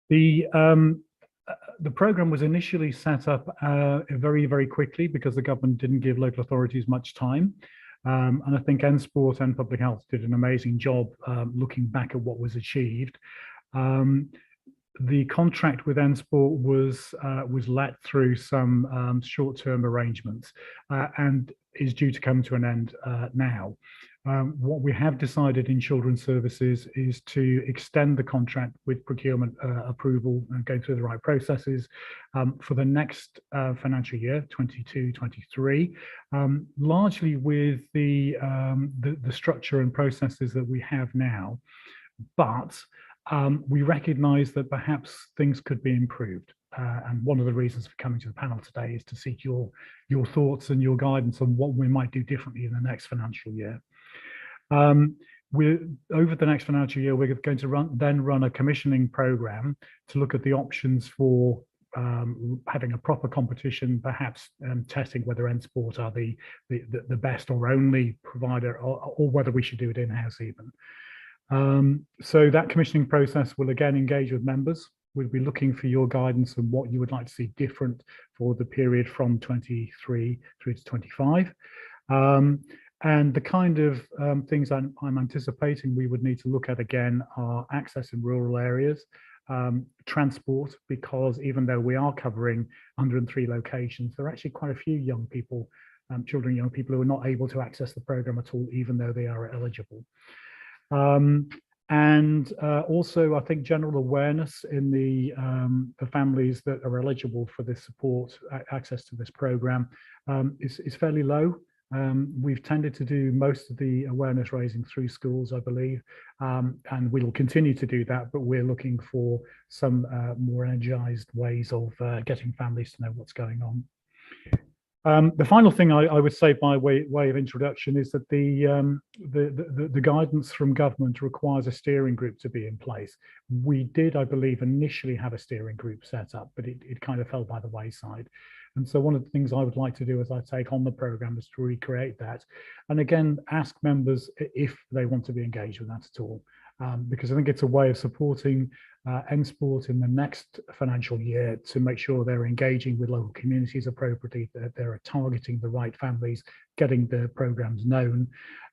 The programme was initially set up very, very quickly because the government didn't give local authorities much time. And I think NSport and Public Health did an amazing job looking back at what was achieved. The contract with NSport was let through some short-term arrangements and is due to come to an end now. What we have decided in Children's Services is to extend the contract with procurement approval and go through the right processes for the next financial year, 22-23, largely with the structure and processes that we have now. But we recognise that perhaps things could be improved. And one of the reasons for coming to the panel today is to seek your thoughts and your guidance on what we might do differently in the next financial year. Over the next financial year, we're going to run a commissioning programme to look at the options for having a proper competition, perhaps testing whether NSport are the best or only provider, or whether we should do it in-house even. So that commissioning process will again engage with members. We'll be looking for your guidance on what you would like to see different for the period from 23 through to 25. And the kind of things I'm anticipating we would need to look at again are access in rural areas, transport, because even though we are covering 103 locations, there are actually quite a few young people, children, young people who are not able to access the programme at all, even though they are eligible. Also, I think general awareness in the families that are eligible for this support, access to this programme, is fairly low. We've tended to do most of the awareness raising through schools, I believe, and we will continue to do that, but we're looking for some more energised ways of getting families to know what's going on. The final thing I would say by way of introduction is that the guidance from government requires a steering group to be in place. We did, I believe, initially have a steering group set up, but it kind of fell by the wayside. And so one of the things I would like to do as I take on the programme is to recreate that. And again, ask members if they want to be engaged with that at all. Because I think it's a way of supporting NSport in the next financial year to make sure they're engaging with local communities appropriately, that they're targeting the right families, getting the programmes known,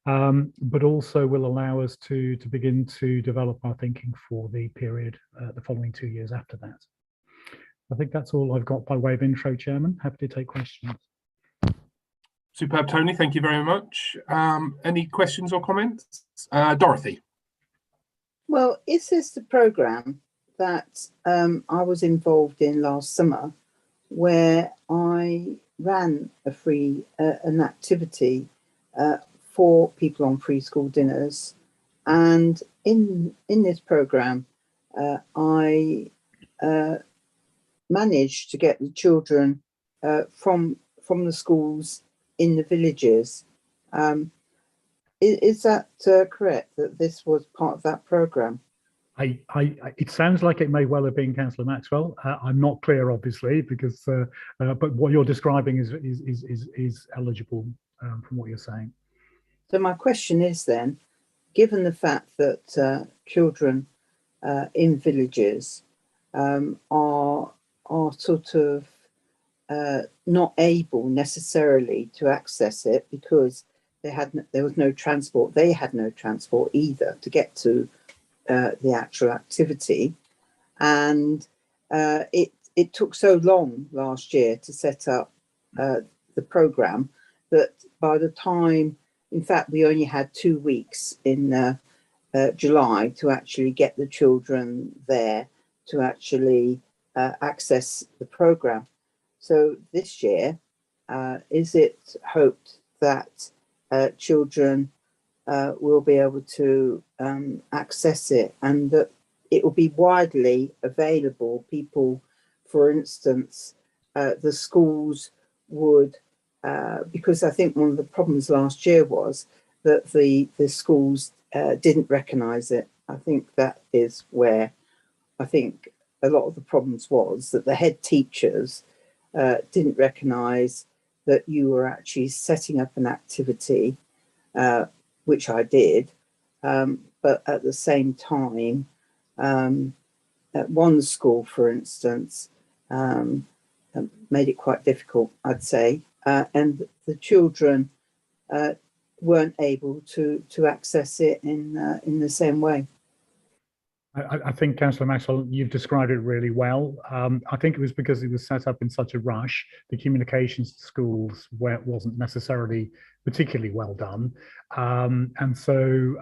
but also will allow us to begin to develop our thinking for the period, the following 2 years after that. I think that's all I've got by way of intro, Chairman. Happy to take questions. Superb, Tony. Thank you very much. Any questions or comments? Dorothy. Well, is this the programme that I was involved in last summer, where I ran an activity for people on free school dinners, and in this programme, I managed to get the children from the schools in the villages. Is that correct, that this was part of that programme? It sounds like it may well have been, Councillor Maxwell. I'm not clear, obviously, because but what you're describing is eligible from what you're saying. So my question is then, given the fact that children in villages are are sort of not able necessarily to access it because there was no transport. They had no transport either to get to the actual activity, and it took so long last year to set up the program that by the time, in fact, we only had 2 weeks in July to actually get the children there to actually access the program. So this year, is it hoped that children will be able to access it, and that it will be widely available? People, for instance, the schools would, because I think one of the problems last year was that the schools didn't recognise it. I think that is where I think a lot of the problems was, that the head teachers didn't recognise that you were actually setting up an activity, which I did, but at the same time, at one school, for instance, made it quite difficult, I'd say, and the children weren't able to access it in the same way. I think, Councillor Maxwell, you've described it really well. I think it was because it was set up in such a rush. The communications to schools wasn't necessarily particularly well done. And so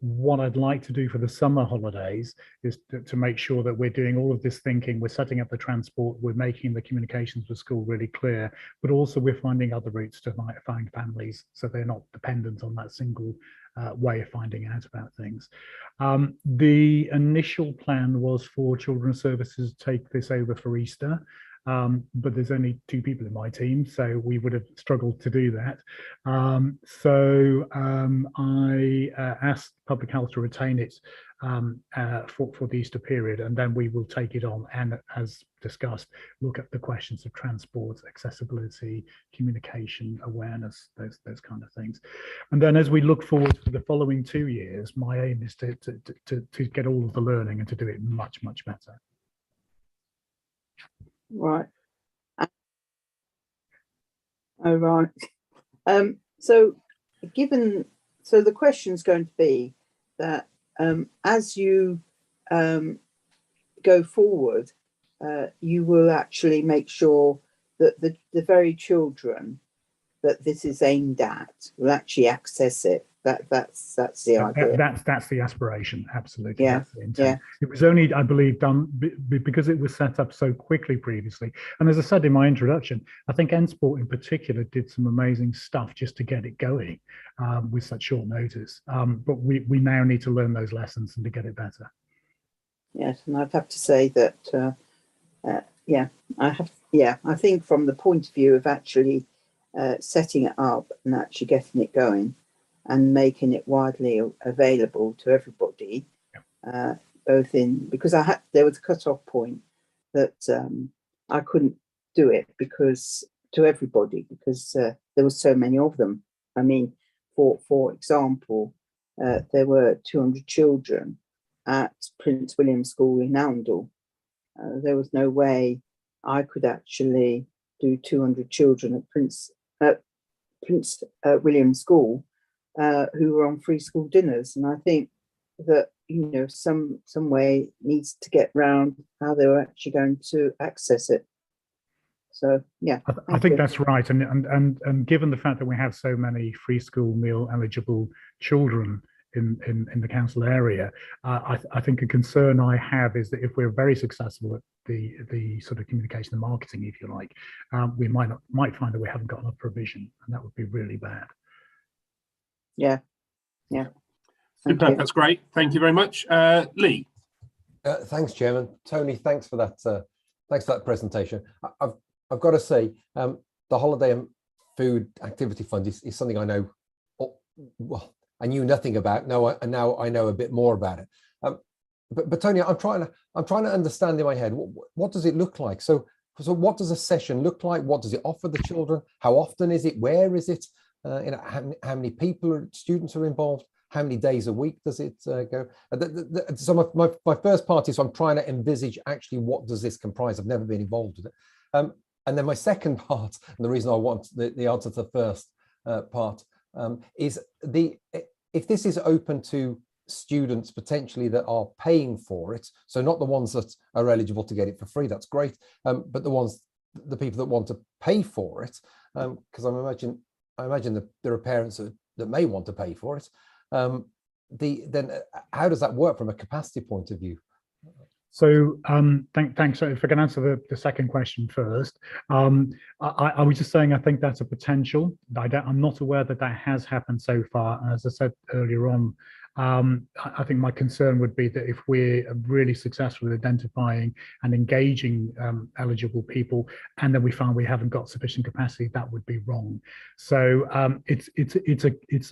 what I'd like to do for the summer holidays is to make sure that we're doing all of this thinking, we're setting up the transport, we're making the communications with school really clear, but also we're finding other routes to find families so they're not dependent on that single way of finding out about things. The initial plan was for Children's Services to take this over for Easter. But there's only 2 people in my team, so we would have struggled to do that. I asked Public Health to retain it for the Easter period, and then we will take it on and, as discussed, look at the questions of transport, accessibility, communication, awareness, those kind of things. And then as we look forward to the following 2 years, my aim is to get all of the learning and to do it much, much better. Right. Oh, right. So the question is going to be that as you go forward, you will actually make sure that the very children that this is aimed at will actually access it. That's the idea. That's the aspiration, absolutely. Yeah, that's the intent. It was only, I believe, done because it was set up so quickly previously. And as I said in my introduction, I think N-Sport in particular did some amazing stuff just to get it going with such short notice. But we now need to learn those lessons and to get it better. Yes, and I'd have to say that, I think from the point of view of actually setting it up and actually getting it going, and making it widely available to everybody, both in, because there was a cut-off point that I couldn't do it to everybody because there were so many of them. I mean, for example, there were 200 children at Prince William School in Oundle. There was no way I could actually do 200 children at Prince William School who were on free school dinners, and I think that some way needs to get round how they were actually going to access it. So yeah, I think that's right, and given the fact that we have so many free school meal eligible children in the council area, I think a concern I have is that if we're very successful at the sort of communication and marketing, if you like, we might find that we haven't got enough provision, and that would be really bad. Yeah. Super, that's great. Thank you very much. Lee. Thanks, Chairman. Tony, thanks for that presentation. I've got to say, the Holiday and Food Activity Fund is something I know, well, I knew nothing about. Now I know a bit more about it. But Tony, I'm trying to understand in my head, what does it look like? So what does a session look like? What does it offer the children? How often is it? Where is it? How many people or students are involved? how many days a week does it go? So my first part is I'm trying to envisage actually what does this comprise. I've never been involved with it. And then my second part, and the reason I want the answer to the first part, is if this is open to students potentially that are paying for it, so not the ones that are eligible to get it for free, that's great, but the people that want to pay for it, because I imagine that there are parents that may want to pay for it. Then how does that work from a capacity point of view? So thanks. So if I can answer the second question first, I was just saying I think that's a potential. I'm not aware that has happened so far. As I said earlier on, I think my concern would be that if we're really successful in identifying and engaging eligible people, and then we find we haven't got sufficient capacity, that would be wrong. So it's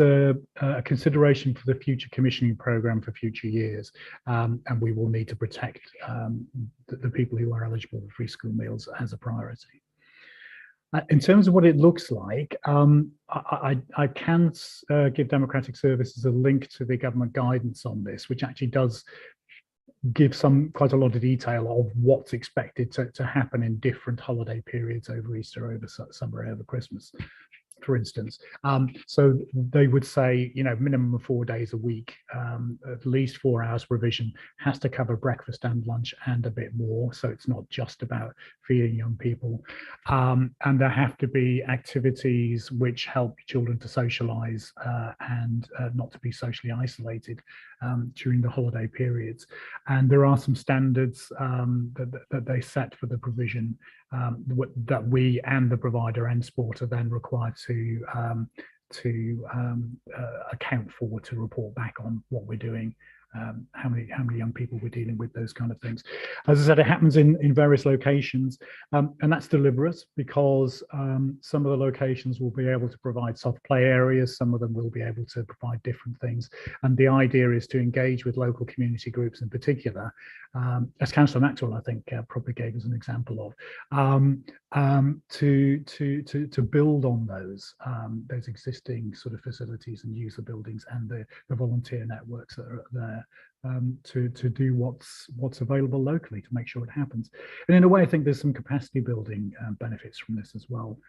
a consideration for the future commissioning program for future years, and we will need to protect the people who are eligible for free school meals as a priority. In terms of what it looks like, I can give Democratic Services a link to the government guidance on this, which actually does give quite a lot of detail of what's expected to happen in different holiday periods over Easter, over summer, over Christmas, for instance. So they would say, minimum of 4 days a week, at least 4 hours provision, has to cover breakfast and lunch and a bit more. So it's not just about feeding young people. And there have to be activities which help children to socialize and not to be socially isolated during the holiday periods. And there are some standards that they set for the provision that we and the provider and sport are then required to account for, to report back on what we're doing, how many young people we're dealing with, those kind of things. As I said, it happens in various locations, and that's deliberate because some of the locations will be able to provide soft play areas, some of them will be able to provide different things, and the idea is to engage with local community groups in particular, as Councillor Maxwell I think probably gave us an example of, to build on those existing sort of facilities and use the buildings and the volunteer networks that are there, to do what's available locally to make sure it happens. And in a way, I think there's some capacity building benefits from this as well,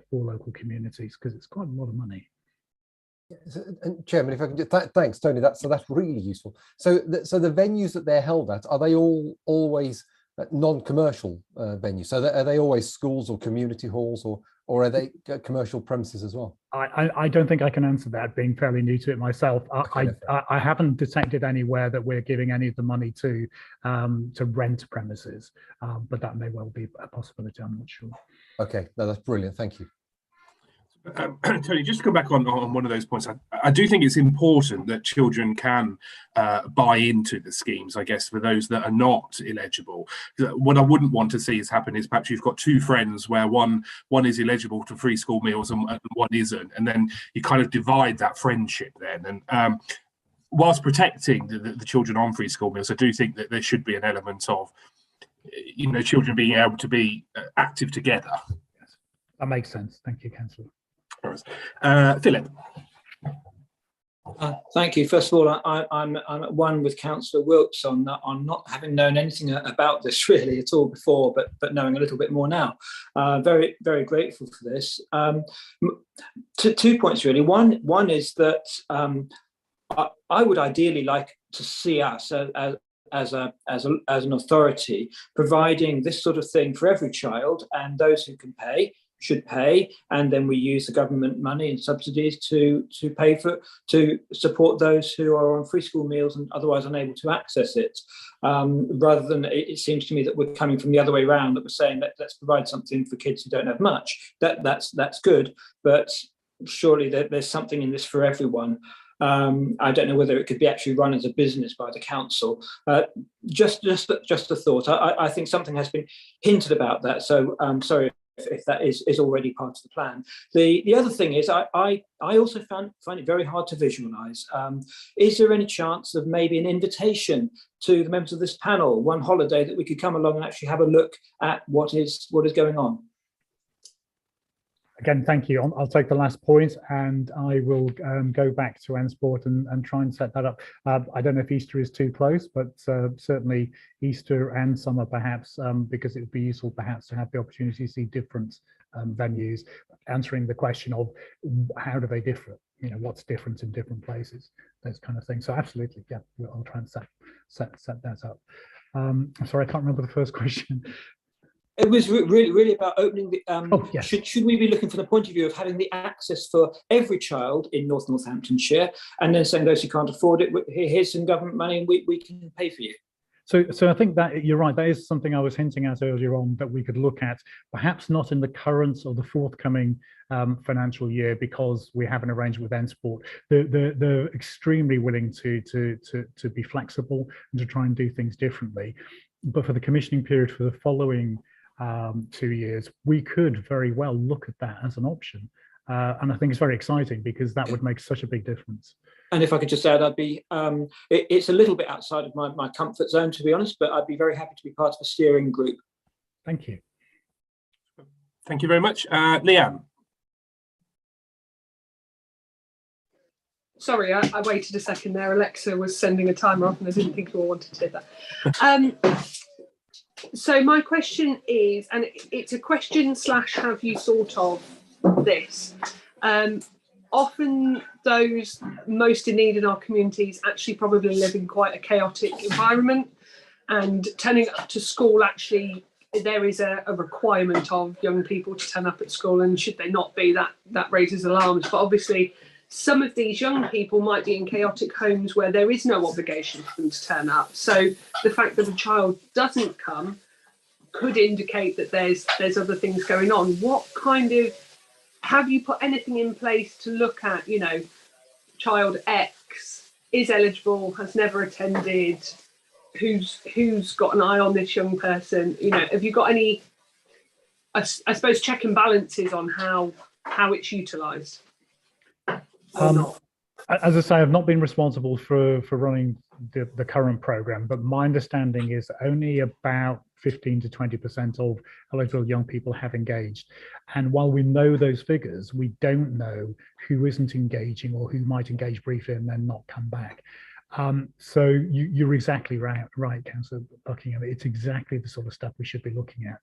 for local communities, because it's quite a lot of money. And Chairman, if I can just, thanks, Tony. That's really useful. So the venues that they're held at, are they always non-commercial venues? So are they always schools or community halls, or are they commercial premises as well? I don't think I can answer that, being fairly new to it myself. I haven't detected anywhere that we're giving any of the money to rent premises, but that may well be a possibility. I'm not sure. Okay, no, that's brilliant. Thank you. Tony, just to come back on one of those points, I do think it's important that children can buy into the schemes, I guess, for those that are not eligible. What I wouldn't want to see happen is perhaps you've got two friends where one is eligible to free school meals and one isn't, and then you kind of divide that friendship then. And whilst protecting the children on free school meals, I do think that there should be an element of, children being able to be active together. Yes, that makes sense. Thank you, Councillor. Philip. Thank you. First of all, I'm at one with Councillor Wilkes on not having known anything about this really at all before, but knowing a little bit more now. Very, very grateful for this. 2 points really. One is that I would ideally like to see us as an authority providing this sort of thing for every child, and those who can pay should pay, and then we use the government money and subsidies to support those who are on free school meals and otherwise unable to access it, rather than it seems to me that we're coming from the other way around, that we're saying let's provide something for kids who don't have much. That's good, but surely there's something in this for everyone. I don't know whether it could be actually run as a business by the council. Just a thought. I think something has been hinted about that, so sorry if that is already part of the plan. The other thing is I also find it very hard to visualize. Is there any chance of maybe an invitation to the members of this panel one holiday that we could come along and actually have a look at what is going on? Again, thank you. I'll take the last point, and I will go back to N-Sport and try and set that up. I don't know if Easter is too close, but certainly Easter and summer perhaps, because it would be useful perhaps to have the opportunity to see different venues, answering the question of how do they differ? You know, what's different in different places, those kind of things. So absolutely, yeah, I'll try and set that up. I'm sorry, I can't remember the first question. It was really about opening the. Oh, yes. Should we be looking from the point of view of having the access for every child in North Northamptonshire, and then saying those who can't afford it, here's some government money, and we can pay for you. So I think that you're right. That is something I was hinting at earlier on, that we could look at, perhaps not in the current or the forthcoming financial year, because we have an arrangement with N-Sport. They're extremely willing to be flexible and to try and do things differently. But for the commissioning period for the following 2 years, we could very well look at that as an option. And I think it's very exciting, because that would make such a big difference. And if I could just add, I'd be, it's a little bit outside of my comfort zone, to be honest, but I'd be very happy to be part of a steering group. Thank you. Thank you very much. Leanne. Sorry, I waited a second there. Alexa was sending a timer off and I didn't think you all wanted to hear that. So my question is, and it's a question / have you thought of this? Often those most in need in our communities actually probably live in quite a chaotic environment, and turning up to school, actually there is a requirement of young people to turn up at school, and should they not be, that raises alarms. But obviously some of these young people might be in chaotic homes where there is no obligation for them to turn up. So the fact that a child doesn't come could indicate that there's other things going on. What kind of, have you put anything in place to look at, you know, child X is eligible, has never attended, who's got an eye on this young person? You know, have you got any, I suppose, check and balances on how it's utilised? As I say, I've not been responsible for running the current programme, but my understanding is only about 15 to 20% of eligible young people have engaged. And while we know those figures, we don't know who isn't engaging or who might engage briefly and then not come back. So you're exactly right, Councillor Buckingham. It's exactly the sort of stuff we should be looking at.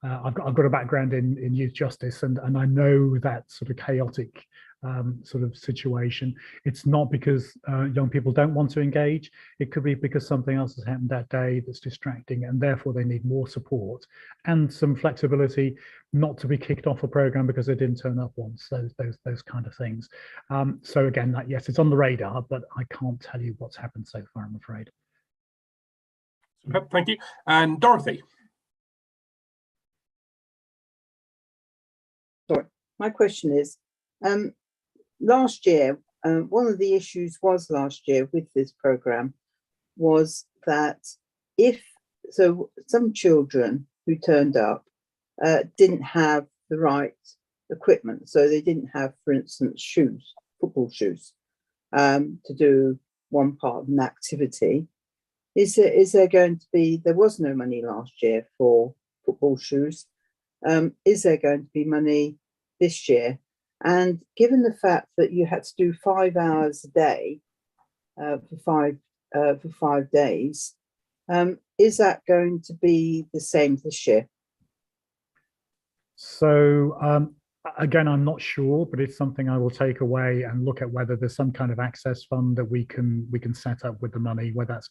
I've got a background in youth justice, and I know that sort of chaotic sort of situation. It's not because young people don't want to engage. It could be because something else has happened that day that's distracting, and therefore they need more support and some flexibility, not to be kicked off a program because they didn't turn up once. Those kind of things. So again, yes, it's on the radar, but I can't tell you what's happened so far, I'm afraid. Thank you. And Dorothy. Sorry, my question is, last year, one of the issues was last year with this programme was that some children who turned up didn't have the right equipment. So they didn't have, for instance, shoes, football shoes, to do one part of an activity. Is there going to be, there was no money last year for football shoes. Is there going to be money this year? And given the fact that you had to do 5 hours a day for 5 days, is that going to be the same this year? So again, I'm not sure, but it's something I will take away and look at whether there's some kind of access fund that we can set up with the money, whether that's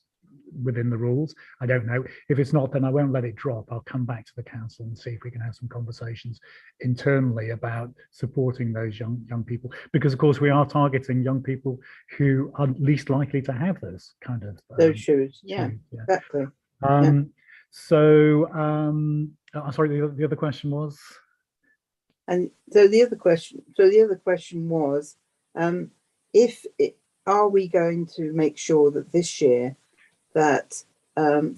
within the rules. I don't know. If it's not, then I won't let it drop. I'll come back to the council and see if we can have some conversations internally about supporting those young people, because of course we are targeting young people who are least likely to have those kind of those shoes. Yeah, exactly. So sorry, the other question was, and so the other question was, are we going to make sure that this year that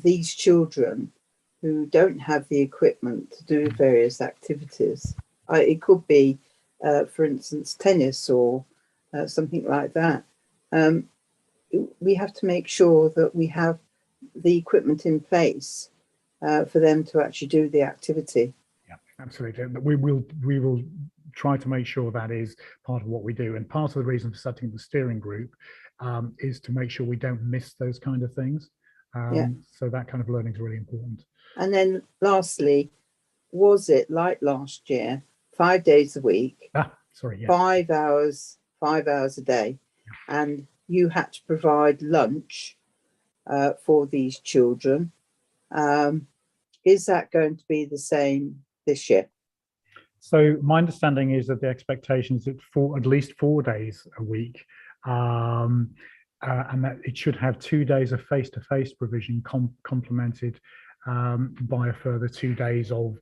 these children who don't have the equipment to do various activities, it could be, for instance, tennis or something like that, we have to make sure that we have the equipment in place for them to actually do the activity. Absolutely. We will try to make sure that is part of what we do. And part of the reason for setting the steering group is to make sure we don't miss those kind of things. So that kind of learning is really important. And then lastly, was it like last year, 5 days a week, 5 hours a day, and you had to provide lunch for these children? Is that going to be the same this year? So my understanding is that the expectation is that for at least 4 days a week, and that it should have 2 days of face-to-face provision complemented by a further 2 days of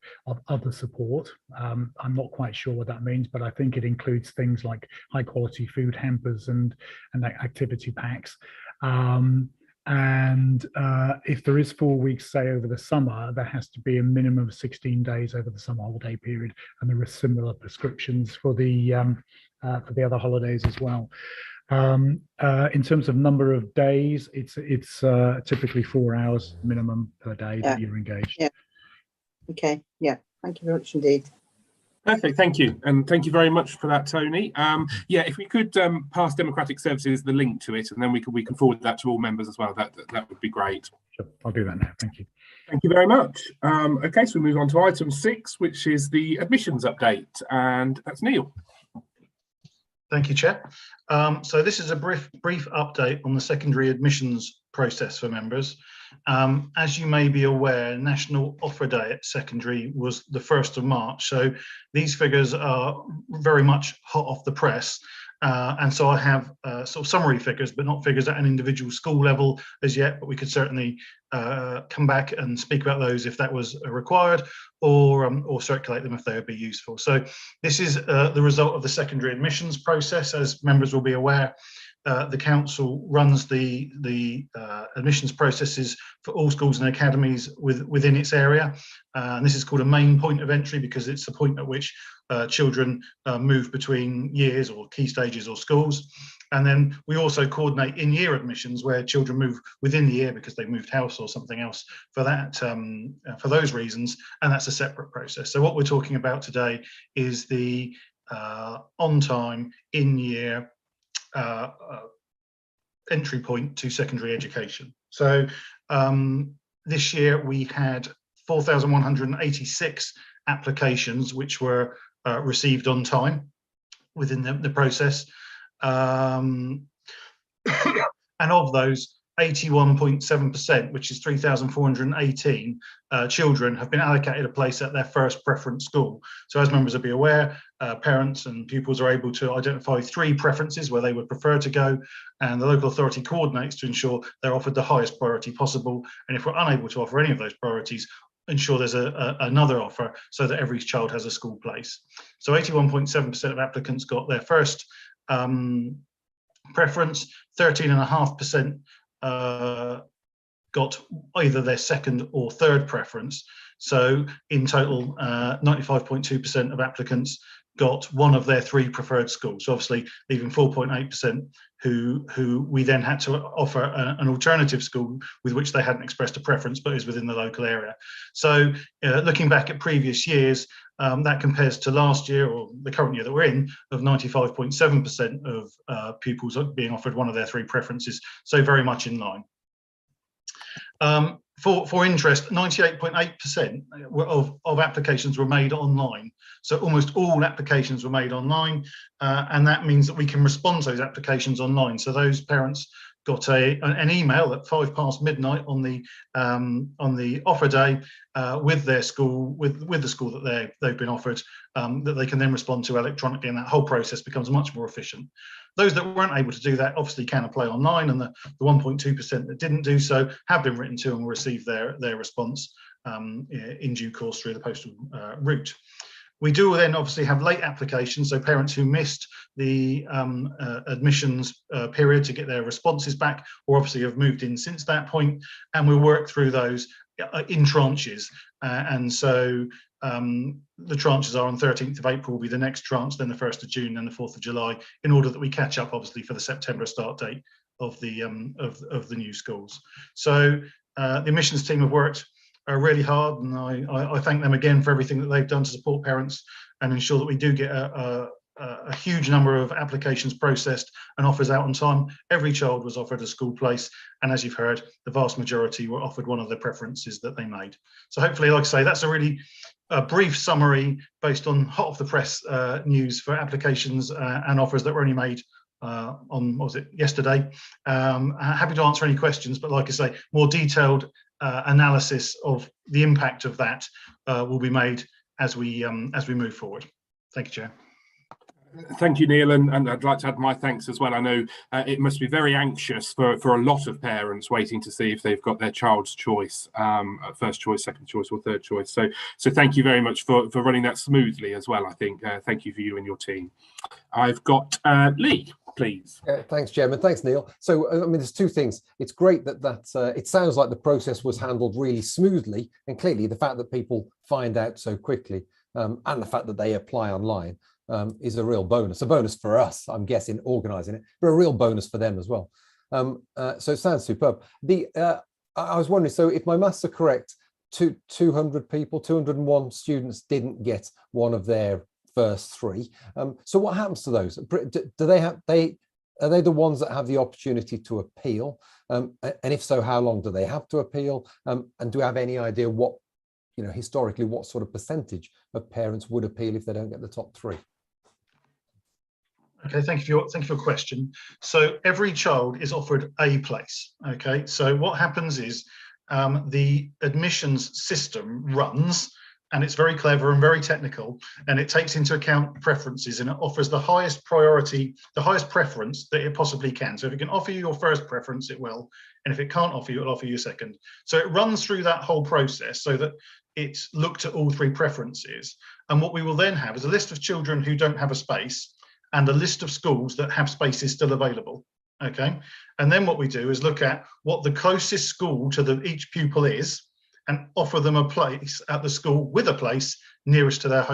other support. I'm not quite sure what that means, but I think it includes things like high quality food hampers and activity packs. And if there is 4 weeks, say, over the summer, there has to be a minimum of 16 days over the summer holiday period, and there are similar prescriptions for the other holidays as well. In terms of number of days, it's typically 4 hours minimum per day that you're engaged. Yeah. Okay. Yeah. Thank you very much indeed. Perfect, thank you, and thank you very much for that, Tony. Yeah, if we could pass Democratic Services the link to it, and then we can forward that to all members as well. That would be great. Sure, I'll do that now. Thank you. Thank you very much. Okay, so we move on to item 6, which is the admissions update, and that's Neil. Thank you, Chair. So this is a brief update on the secondary admissions process for members. As you may be aware, National Offer Day at secondary was the 1st of March. So these figures are very much hot off the press. And so I have sort of summary figures, but not figures at an individual school level as yet, but we could certainly come back and speak about those if that was required, or circulate them if they would be useful. So this is the result of the secondary admissions process. As members will be aware, the council runs the admissions processes for all schools and academies within its area. And this is called a main point of entry because it's the point at which children move between years or key stages or schools. And then we also coordinate in-year admissions where children move within the year because they've moved house or something else for that, for those reasons, and that's a separate process. So what we're talking about today is the on-time, in-year entry point to secondary education. So this year we had 4,186 applications which were received on time within the process. And of those, 81.7%, which is 3,418 children, have been allocated a place at their first preference school. So as members will be aware, parents and pupils are able to identify 3 preferences where they would prefer to go, and the local authority coordinates to ensure they're offered the highest priority possible. And if we're unable to offer any of those priorities, ensure there's another offer so that every child has a school place. So 81.7% of applicants got their first preference, 13.5% got either their second or third preference. So in total, 95.2% of applicants got one of their 3 preferred schools. So obviously leaving 4.8% who we then had to offer an alternative school with which they hadn't expressed a preference but is within the local area. So looking back at previous years, that compares to last year, or the current year that we're in, of 95.7% of pupils being offered one of their 3 preferences, so very much in line. For interest, 98.8% of applications were made online. So almost all applications were made online, and that means that we can respond to those applications online. So those parents got an email at 5 past midnight on the offer day with their school, with the school that they've been offered, that they can then respond to electronically, and that whole process becomes much more efficient. Those that weren't able to do that obviously can apply online, and the 1.2% that didn't do so have been written to and will receive their response in due course through the postal route. We do then obviously have late applications, so parents who missed the admissions period to get their responses back, or obviously have moved in since that point, and we'll work through those in tranches. And so the tranches are on 13th of April will be the next tranche, then the 1st of June, then the 4th of July, in order that we catch up obviously for the September start date of the new schools. So the admissions team have worked really hard, and I thank them again for everything that they've done to support parents and ensure that we do get a huge number of applications processed and offers out on time. Every child was offered a school place, and as you've heard, the vast majority were offered one of the preferences that they made. So hopefully, like I say, that's a really brief summary based on hot off the press news for applications and offers that were only made on, what was it, yesterday. Happy to answer any questions, but like I say, more detailed analysis of the impact of that will be made as we move forward. Thank you, Chair. Thank you, Neil, and I'd like to add my thanks as well. I know it must be very anxious for a lot of parents waiting to see if they've got their child's choice, first choice, second choice, or third choice. So thank you very much for running that smoothly as well. I think thank you for you and your team. I've got Lee, please. Thanks, Chairman. Thanks, Neil. So, I mean, there's two things. It's great that it sounds like the process was handled really smoothly, and clearly the fact that people find out so quickly and the fact that they apply online is a real bonus. A bonus for us, I'm guessing, organising it, but a real bonus for them as well. So it sounds superb. I was wondering, so if my maths are correct, 200 people, 201 students didn't get one of their first three. So what happens to those? Do they have, are they the ones that have the opportunity to appeal? And if so, how long do they have to appeal? And do we have any idea what, historically, what sort of percentage of parents would appeal if they don't get the top three? Okay, thank you for your question. So every child is offered a place. Okay, so what happens is the admissions system runs, and it's very clever and very technical, and it takes into account preferences, and it offers the highest priority, the highest preference that it possibly can. So if it can offer you your first preference, it will, and if it can't offer you, it'll offer you a second. So it runs through that whole process so that it's looked at all three preferences. And what we will then have is a list of children who don't have a space and a list of schools that have spaces still available. Okay, and then what we do is look at what the closest school to each pupil is, and offer them a place at the school with a place nearest to their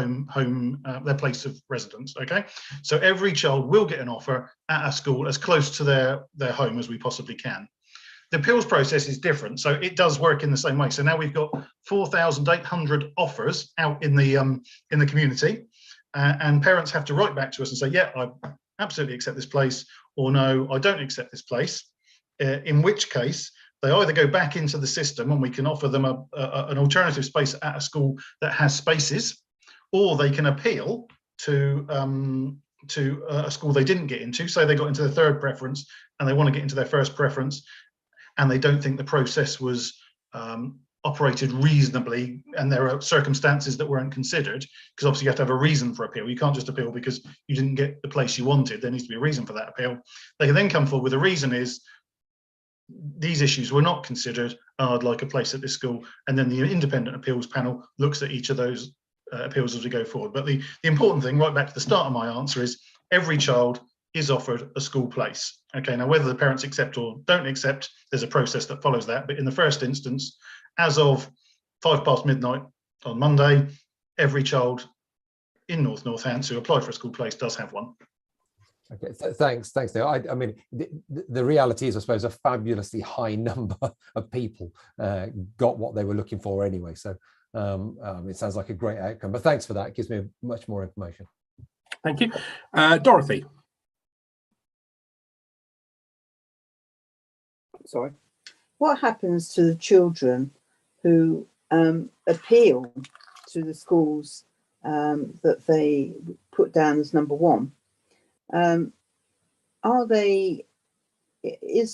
their place of residence. Okay, so every child will get an offer at a school as close to their home as we possibly can. The appeals process is different, so it does work in the same way. So now we've got 4,800 offers out in the community, and parents have to write back to us and say, yeah, I absolutely accept this place, or no, I don't accept this place. In which case, they either go back into the system and we can offer them an alternative space at a school that has spaces, or they can appeal to a school they didn't get into. So they got into their third preference and they want to get into their first preference, and they don't think the process was operated reasonably, and there are circumstances that weren't considered, because obviously you have to have a reason for appeal. You can't just appeal because you didn't get the place you wanted. There needs to be a reason for that appeal. They can then come forward with a reason is, these issues were not considered, I'd like a place at this school, and then the independent appeals panel looks at each of those appeals as we go forward. But the important thing, right back to the start of my answer, is every child is offered a school place. Okay, now whether the parents accept or don't accept, there's a process that follows that, but in the first instance, as of 5 past midnight on Monday, every child in North Northants who applied for a school place does have one. Okay, thanks, Neil. I mean, the reality is, I suppose, a fabulously high number of people got what they were looking for anyway. So it sounds like a great outcome. But thanks for that. It gives me much more information. Thank you. Dorothy. Sorry. What happens to the children who appeal to the schools that they put down as number one? Is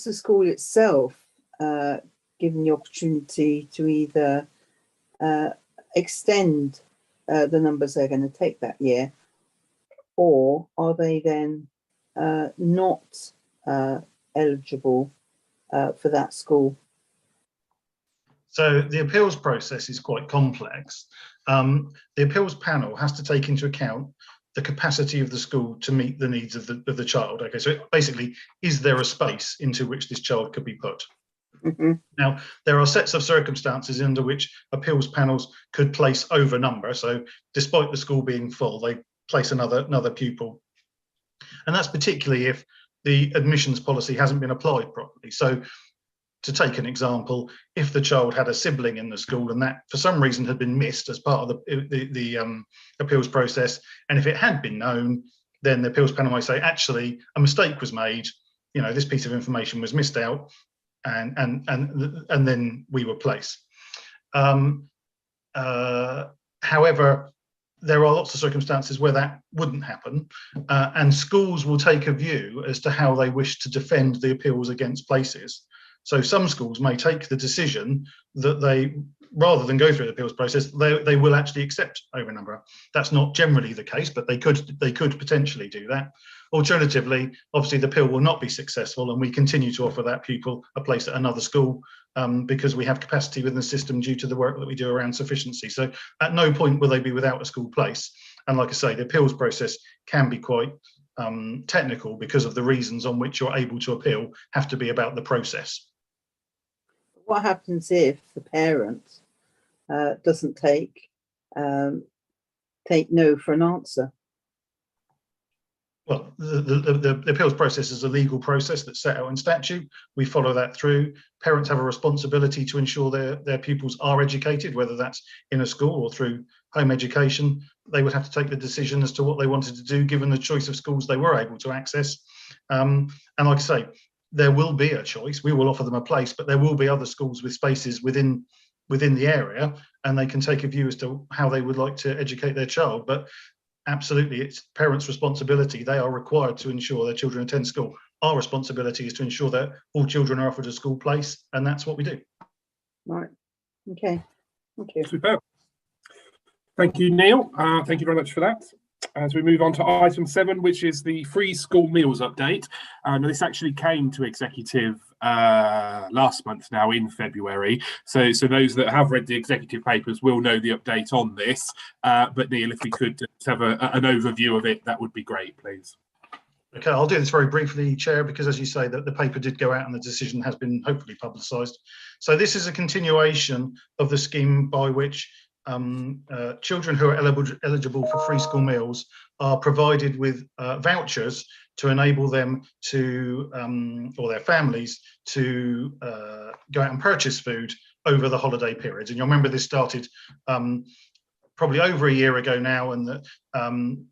the school itself given the opportunity to either extend the numbers they're going to take that year, or are they then not eligible for that school? So the appeals process is quite complex. The appeals panel has to take into account the capacity of the school to meet the needs of the child. Okay, so basically, is there a space into which this child could be put? Mm-hmm. Now, there are sets of circumstances under which appeals panels could place over number. So despite the school being full, they place another pupil. And that's particularly if the admissions policy hasn't been applied properly. So to take an example, if the child had a sibling in the school and that for some reason had been missed as part of the appeals process, and if it had been known, then the appeals panel might say, actually, a mistake was made, you know, this piece of information was missed out, and then we would place. However, there are lots of circumstances where that wouldn't happen, and schools will take a view as to how they wish to defend the appeals against places. So some schools may take the decision that they, rather than go through the appeals process, they will actually accept overnumber. That's not generally the case, but they could potentially do that. Alternatively, obviously the appeal will not be successful, and we continue to offer that pupil a place at another school because we have capacity within the system due to the work that we do around sufficiency. So at no point will they be without a school place. And like I say, the appeals process can be quite technical because of the reasons on which you're able to appeal have to be about the process. What happens if the parent doesn't take no for an answer? Well, the appeals process is a legal process that's set out in statute. We follow that through. Parents have a responsibility to ensure their pupils are educated, whether that's in a school or through home education. They would have to take the decision as to what they wanted to do, given the choice of schools they were able to access. And like I say, there will be a choice. We will offer them a place, but there will be other schools with spaces within the area, and they can take a view as to how they would like to educate their child. But absolutely, it's parents' responsibility. They are required to ensure their children attend school. Our responsibility is to ensure that all children are offered a school place, and that's what we do. Right. Okay. Thank you. Superb. Thank you, Neil. Thank you very much for that. As we move on to item 7, which is the free school meals update. Now, this actually came to executive last month now in February. So those that have read the executive papers will know the update on this. But Neil, if we could just have an overview of it, that would be great, please. Okay, I'll do this very briefly, Chair, because as you say, that the paper did go out and the decision has been hopefully publicised. So this is a continuation of the scheme by which children who are eligible for free school meals are provided with vouchers to enable them to, or their families, to go out and purchase food over the holiday periods. And you'll remember this started probably over a year ago now, and that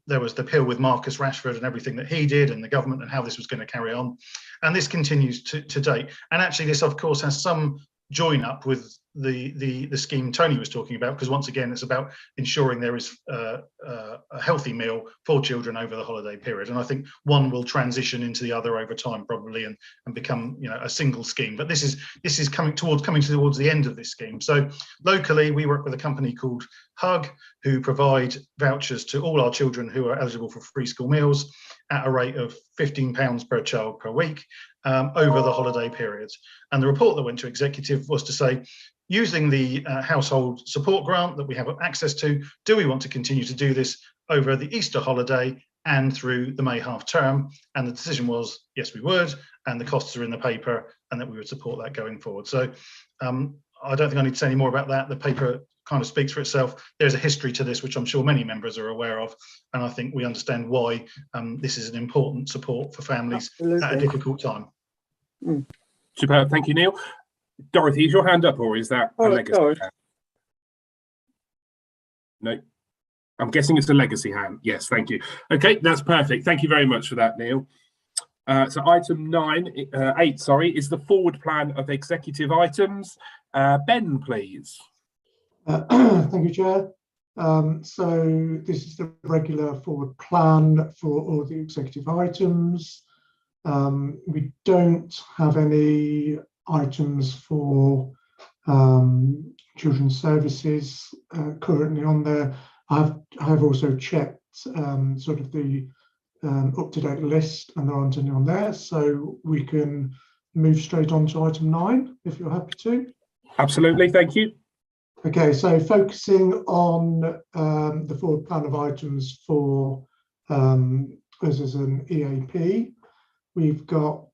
there was the appeal with Marcus Rashford and everything that he did, and the government, and how this was going to carry on. And this continues to date. And actually this, of course, has some join up with the scheme Tony was talking about, because once again it's about ensuring there is a healthy meal for children over the holiday period, and I think one will transition into the other over time probably and become, you know, a single scheme. But this is coming towards the end of this scheme. So locally we work with a company called Hug, who provide vouchers to all our children who are eligible for free school meals at a rate of £15 per child per week over the holiday periods. And the report that went to executive was to say, using the household support grant that we have access to, do we want to continue to do this over the Easter holiday and through the May half term? And the decision was, yes, we would, and the costs are in the paper, and that we would support that going forward. So I don't think I need to say any more about that. The paper kind of speaks for itself. There's a history to this, which I'm sure many members are aware of, and I think we understand why this is an important support for families at a difficult time. Superb, thank you, Neil. Dorothy, is your hand up, or is that a legacy hand? No, I'm guessing it's a legacy hand. Yes, thank you. Okay, that's perfect. Thank you very much for that, Neil. So item 8, sorry, is the forward plan of executive items. Ben, please. Thank you, Chair. So this is the regular forward plan for all the executive items. We don't have any items for children's services currently on there. I have also checked sort of the up-to-date list, and there aren't any on there, so we can move straight on to item 9 if you're happy to. Absolutely, thank you. Okay, so focusing on the forward plan of items for us as an EAP, we've got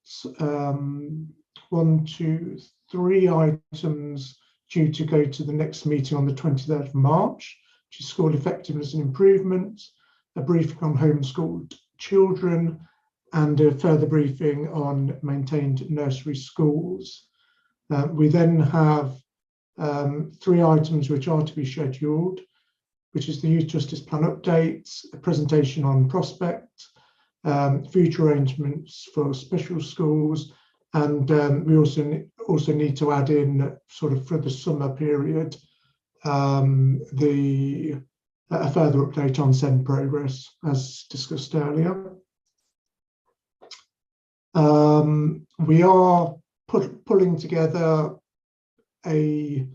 1, 2, 3 items due to go to the next meeting on the 23rd of March, which is school effectiveness and improvement, a briefing on homeschooled children, and a further briefing on maintained nursery schools. We then have 3 items which are to be scheduled, which is the Youth Justice Plan updates, a presentation on Prospect, future arrangements for special schools, and we also need to add in, sort of for the summer period, a further update on SEND progress, as discussed earlier. We are pulling together a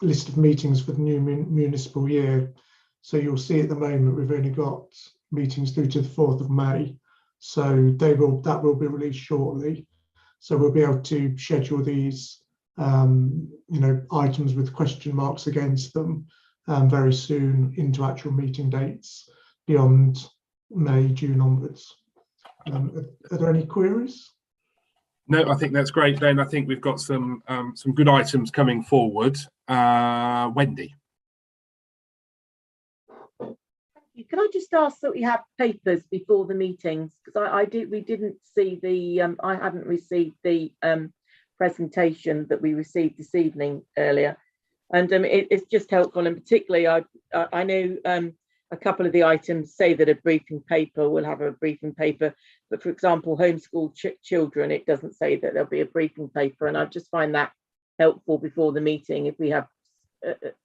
list of meetings for the new municipal year. So you'll see at the moment we've only got meetings through to the 4th of May. So that will be released shortly. So we'll be able to schedule these items with question marks against them very soon into actual meeting dates beyond May, June onwards. Are there any queries? No, I think that's great, Ben. I think we've got some good items coming forward. Wendy. Can I just ask that we have papers before the meetings, because we didn't see the I hadn't received the presentation that we received this evening earlier, and it's just helpful, and particularly I know a couple of the items say that a briefing paper will have a briefing paper, but for example, homeschool children, it doesn't say that there'll be a briefing paper, and I just find that helpful before the meeting if we have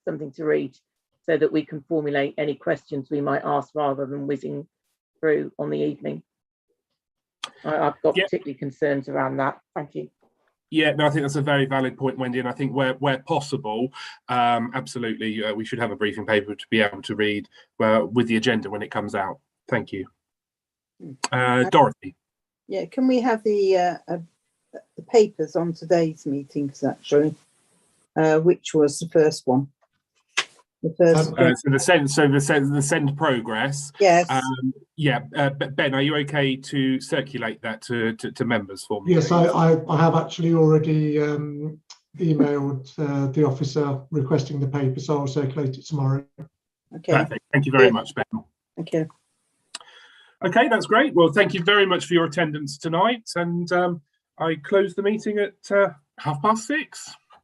something to read, so that we can formulate any questions we might ask rather than whizzing through on the evening. I've got particularly concerns around that. Thank you. Yeah, no, I think that's a very valid point, Wendy, and I think where possible, absolutely, we should have a briefing paper to be able to read with the agenda when it comes out. Thank you. Dorothy. Yeah, can we have the papers on today's meetings, actually, which was the first one? The first so the send progress. Yes. Ben, are you okay to circulate that to members for me? Yes, I have actually already emailed the officer requesting the paper, so I'll circulate it tomorrow. Okay. Perfect. Thank you very much, Ben. Thank you. Okay, that's great. Well, thank you very much for your attendance tonight, and I close the meeting at 6:30.